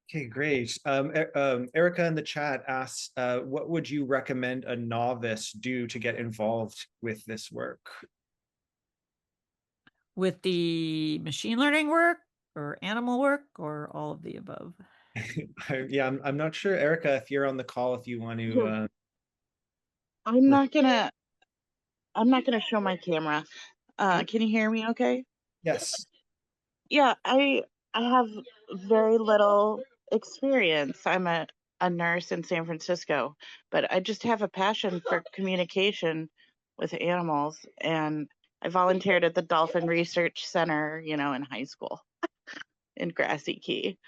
Okay, great. Erica in the chat asks, what would you recommend a novice do to get involved with this work? With the machine learning work or animal work or all of the above? Yeah, I'm not sure, Erica, if you're on the call, if you want to. I'm not gonna show my camera. Can you hear me okay? Yes. Yeah, I have very little experience. I'm a nurse in San Francisco, but I just have a passion for communication with animals, and I volunteered at the Dolphin Research Center, you know, in high school in Grassy Key.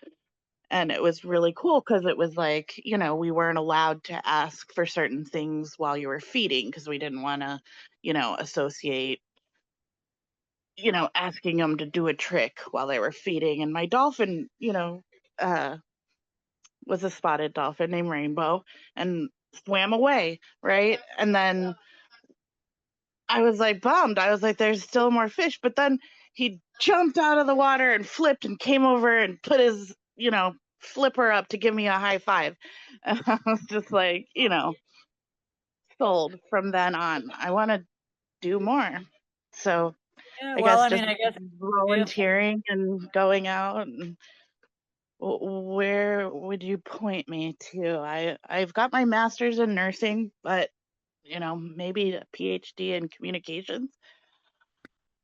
And it was really cool because it was like, you know, we weren't allowed to ask for certain things while you were feeding because we didn't want to, you know, associate, you know, asking them to do a trick while they were feeding. And my dolphin, you know, was a spotted dolphin named Rainbow and swam away, right? And then I was like bummed. I was like, there's still more fish. But then he jumped out of the water and flipped and came over and put his, you know, flipper up to give me a high five. And I was just like, you know, sold from then on. I want to do more. So Yeah, I well, guess I just mean, I guess volunteering and going out and Where would you point me to? I've got my master's in nursing, but maybe a PhD in communications.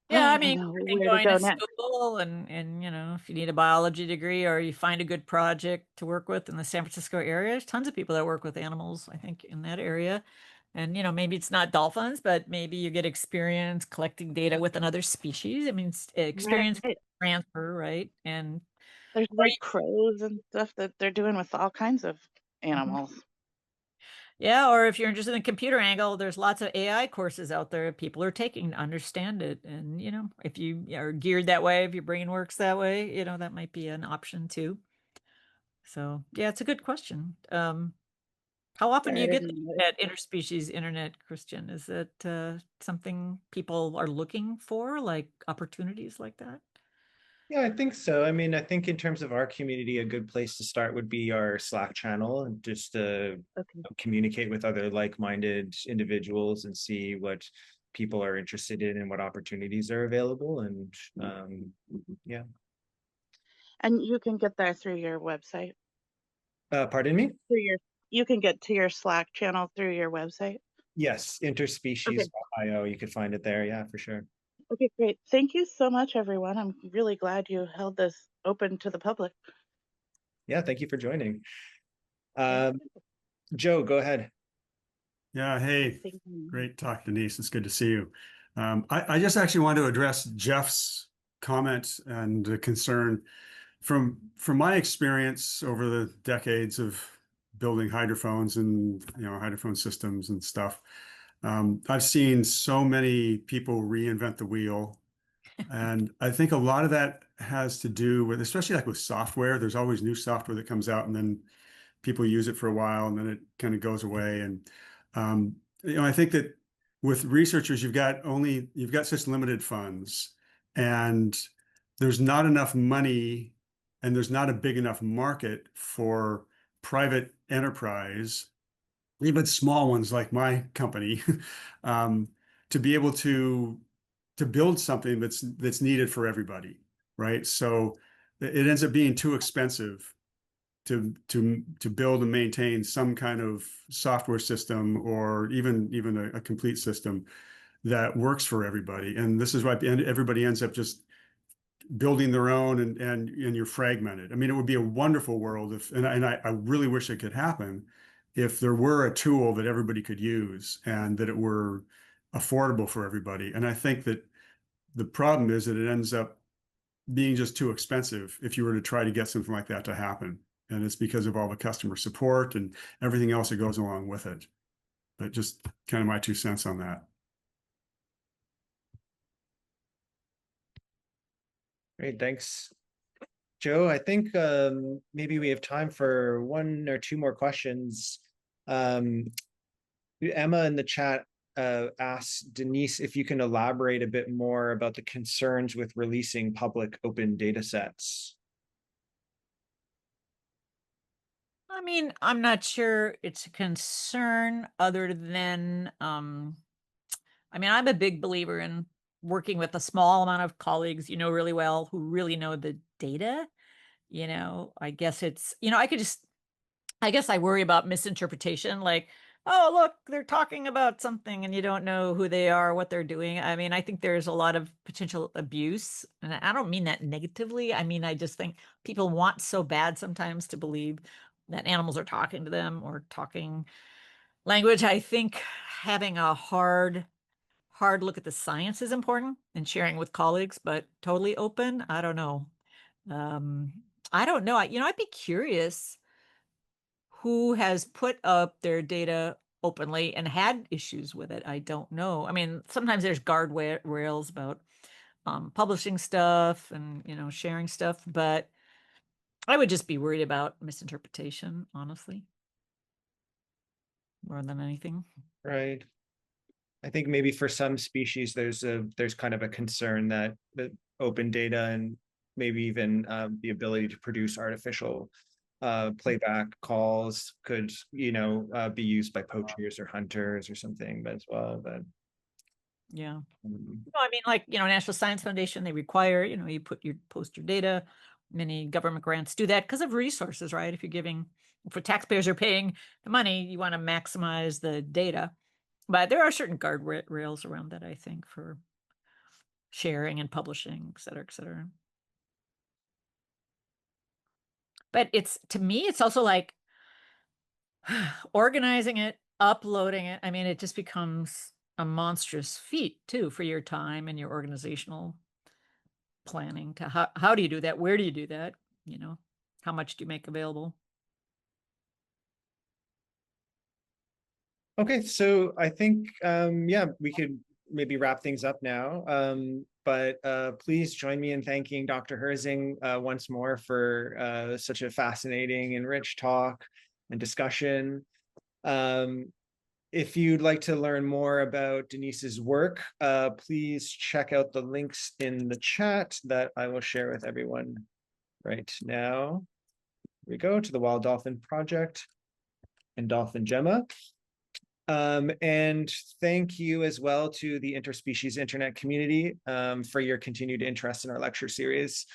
Yeah, I I don't mean, know you can where to join go a next. school and if you need a biology degree or you find a good project to work with in the San Francisco area, there's tons of people that work with animals, I think, in that area. And, maybe it's not dolphins, but maybe you get experience collecting data with another species. I mean, experience Right. transfer, right? And There's or like crows and stuff that they're doing with all kinds of animals. yeah, or if you're interested in computer angle, there's lots of AI courses out there people are taking to understand it. And, if you are geared that way, if your brain works that way, that might be an option too. So, yeah, it's a good question. How often do you get that interspecies internet, Cristian? Is that something people are looking for, like opportunities like that? Yeah, I think so. I mean, I think in terms of our community, a good place to start would be our Slack channel and just to Okay. communicate with other like-minded individuals and see what people are interested in and what opportunities are available. And yeah. And you can get there through your website. Pardon me? You can get to your Slack channel through your website. Yes, interspecies.io. You could find it there. Yeah, for sure. Okay, great. Thank you so much, everyone. I'm really glad you held this open to the public. Yeah, thank you for joining. Joe, go ahead. Yeah, hey, Thank you. great talk, Denise. It's good to see you. I just actually want to address Jeff's comment and concern. From my experience over the decades of building hydrophones and hydrophone systems and stuff, I've seen so many people reinvent the wheel. And I think a lot of that has to do with, especially like with software, there's always new software that comes out and then people use it for a while and then it kind of goes away. And I think that with researchers, you've got such limited funds, and there's not enough money, and there's not a big enough market for private enterprise, even small ones like my company, to be able to build something that's needed for everybody, right? So it ends up being too expensive to build and maintain some kind of software system or even a complete system that works for everybody. And this is why everybody ends up just building their own and you're fragmented. I mean, it would be a wonderful world if, and I really wish it could happen, if there were a tool that everybody could use and that it were affordable for everybody. And I think that the problem is that it ends up being just too expensive if you were to try to get something like that to happen. And it's because of all the customer support and everything else that goes along with it. But just kind of my 2 cents on that. Great, thanks, Joe. I think maybe we have time for 1 or 2 more questions. Emma in the chat asked Denise if you can elaborate a bit more about the concerns with releasing public open data sets. I mean, I'm not sure it's a concern other than, I mean, I'm a big believer in working with a small amount of colleagues you know really well who really know the data. I guess it's, I guess I worry about misinterpretation, like, oh, look, they're talking about something and you don't know who they are, what they're doing. I mean, I think there's a lot of potential abuse. And I don't mean that negatively. I mean, I just think people want so bad sometimes to believe that animals are talking to them or talking language. I think having a hard look at the science is important and sharing with colleagues, but totally open, I don't know. I don't know. I'd be curious who has put up their data openly and had issues with it. I don't know. I mean, sometimes there's guardrails about publishing stuff and sharing stuff, but I would just be worried about misinterpretation, honestly, more than anything. Right. I think maybe for some species, there's kind of a concern that open data and maybe even the ability to produce artificial playback calls could, be used by poachers or hunters or something as well. But yeah, I mean, like, National Science Foundation, they require, you post your data many government grants do that because of resources, right? If taxpayers are paying the money, you want to maximize the data. But there are certain guardrails around that, I think, for sharing and publishing, et cetera, et cetera. But to me, it's also like organizing it, uploading it. I mean, it just becomes a monstrous feat too for your time and your organizational planning. How do you do that? Where do you do that? How much do you make available? Okay, so I think, yeah, we could maybe wrap things up now. But please join me in thanking Dr. Herzing once more for such a fascinating and rich talk and discussion. If you'd like to learn more about Denise's work, please check out the links in the chat that I will share with everyone right now. Here we go to the Wild Dolphin Project and DolphinGemma. And thank you as well to the Interspecies Internet community for your continued interest in our lecture series.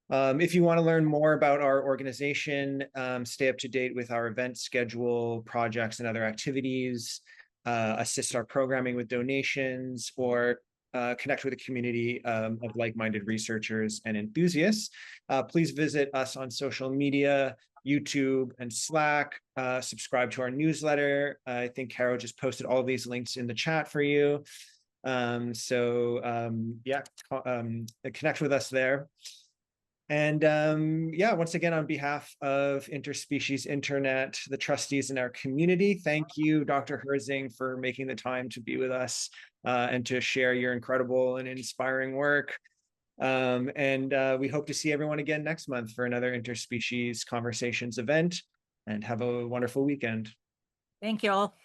If you want to learn more about our organization, stay up to date with our event schedule, projects, and other activities, assist our programming with donations, or connect with a community of like-minded researchers and enthusiasts, please visit us on social media, YouTube and Slack, subscribe to our newsletter. I think Caro just posted all of these links in the chat for you. Yeah, connect with us there. And yeah, once again, on behalf of Interspecies Internet, the trustees in our community, thank you, Dr. Herzing, for making the time to be with us and to share your incredible and inspiring work. We hope to see everyone again next month for another Interspecies Conversations event, and have a wonderful weekend. Thank you all.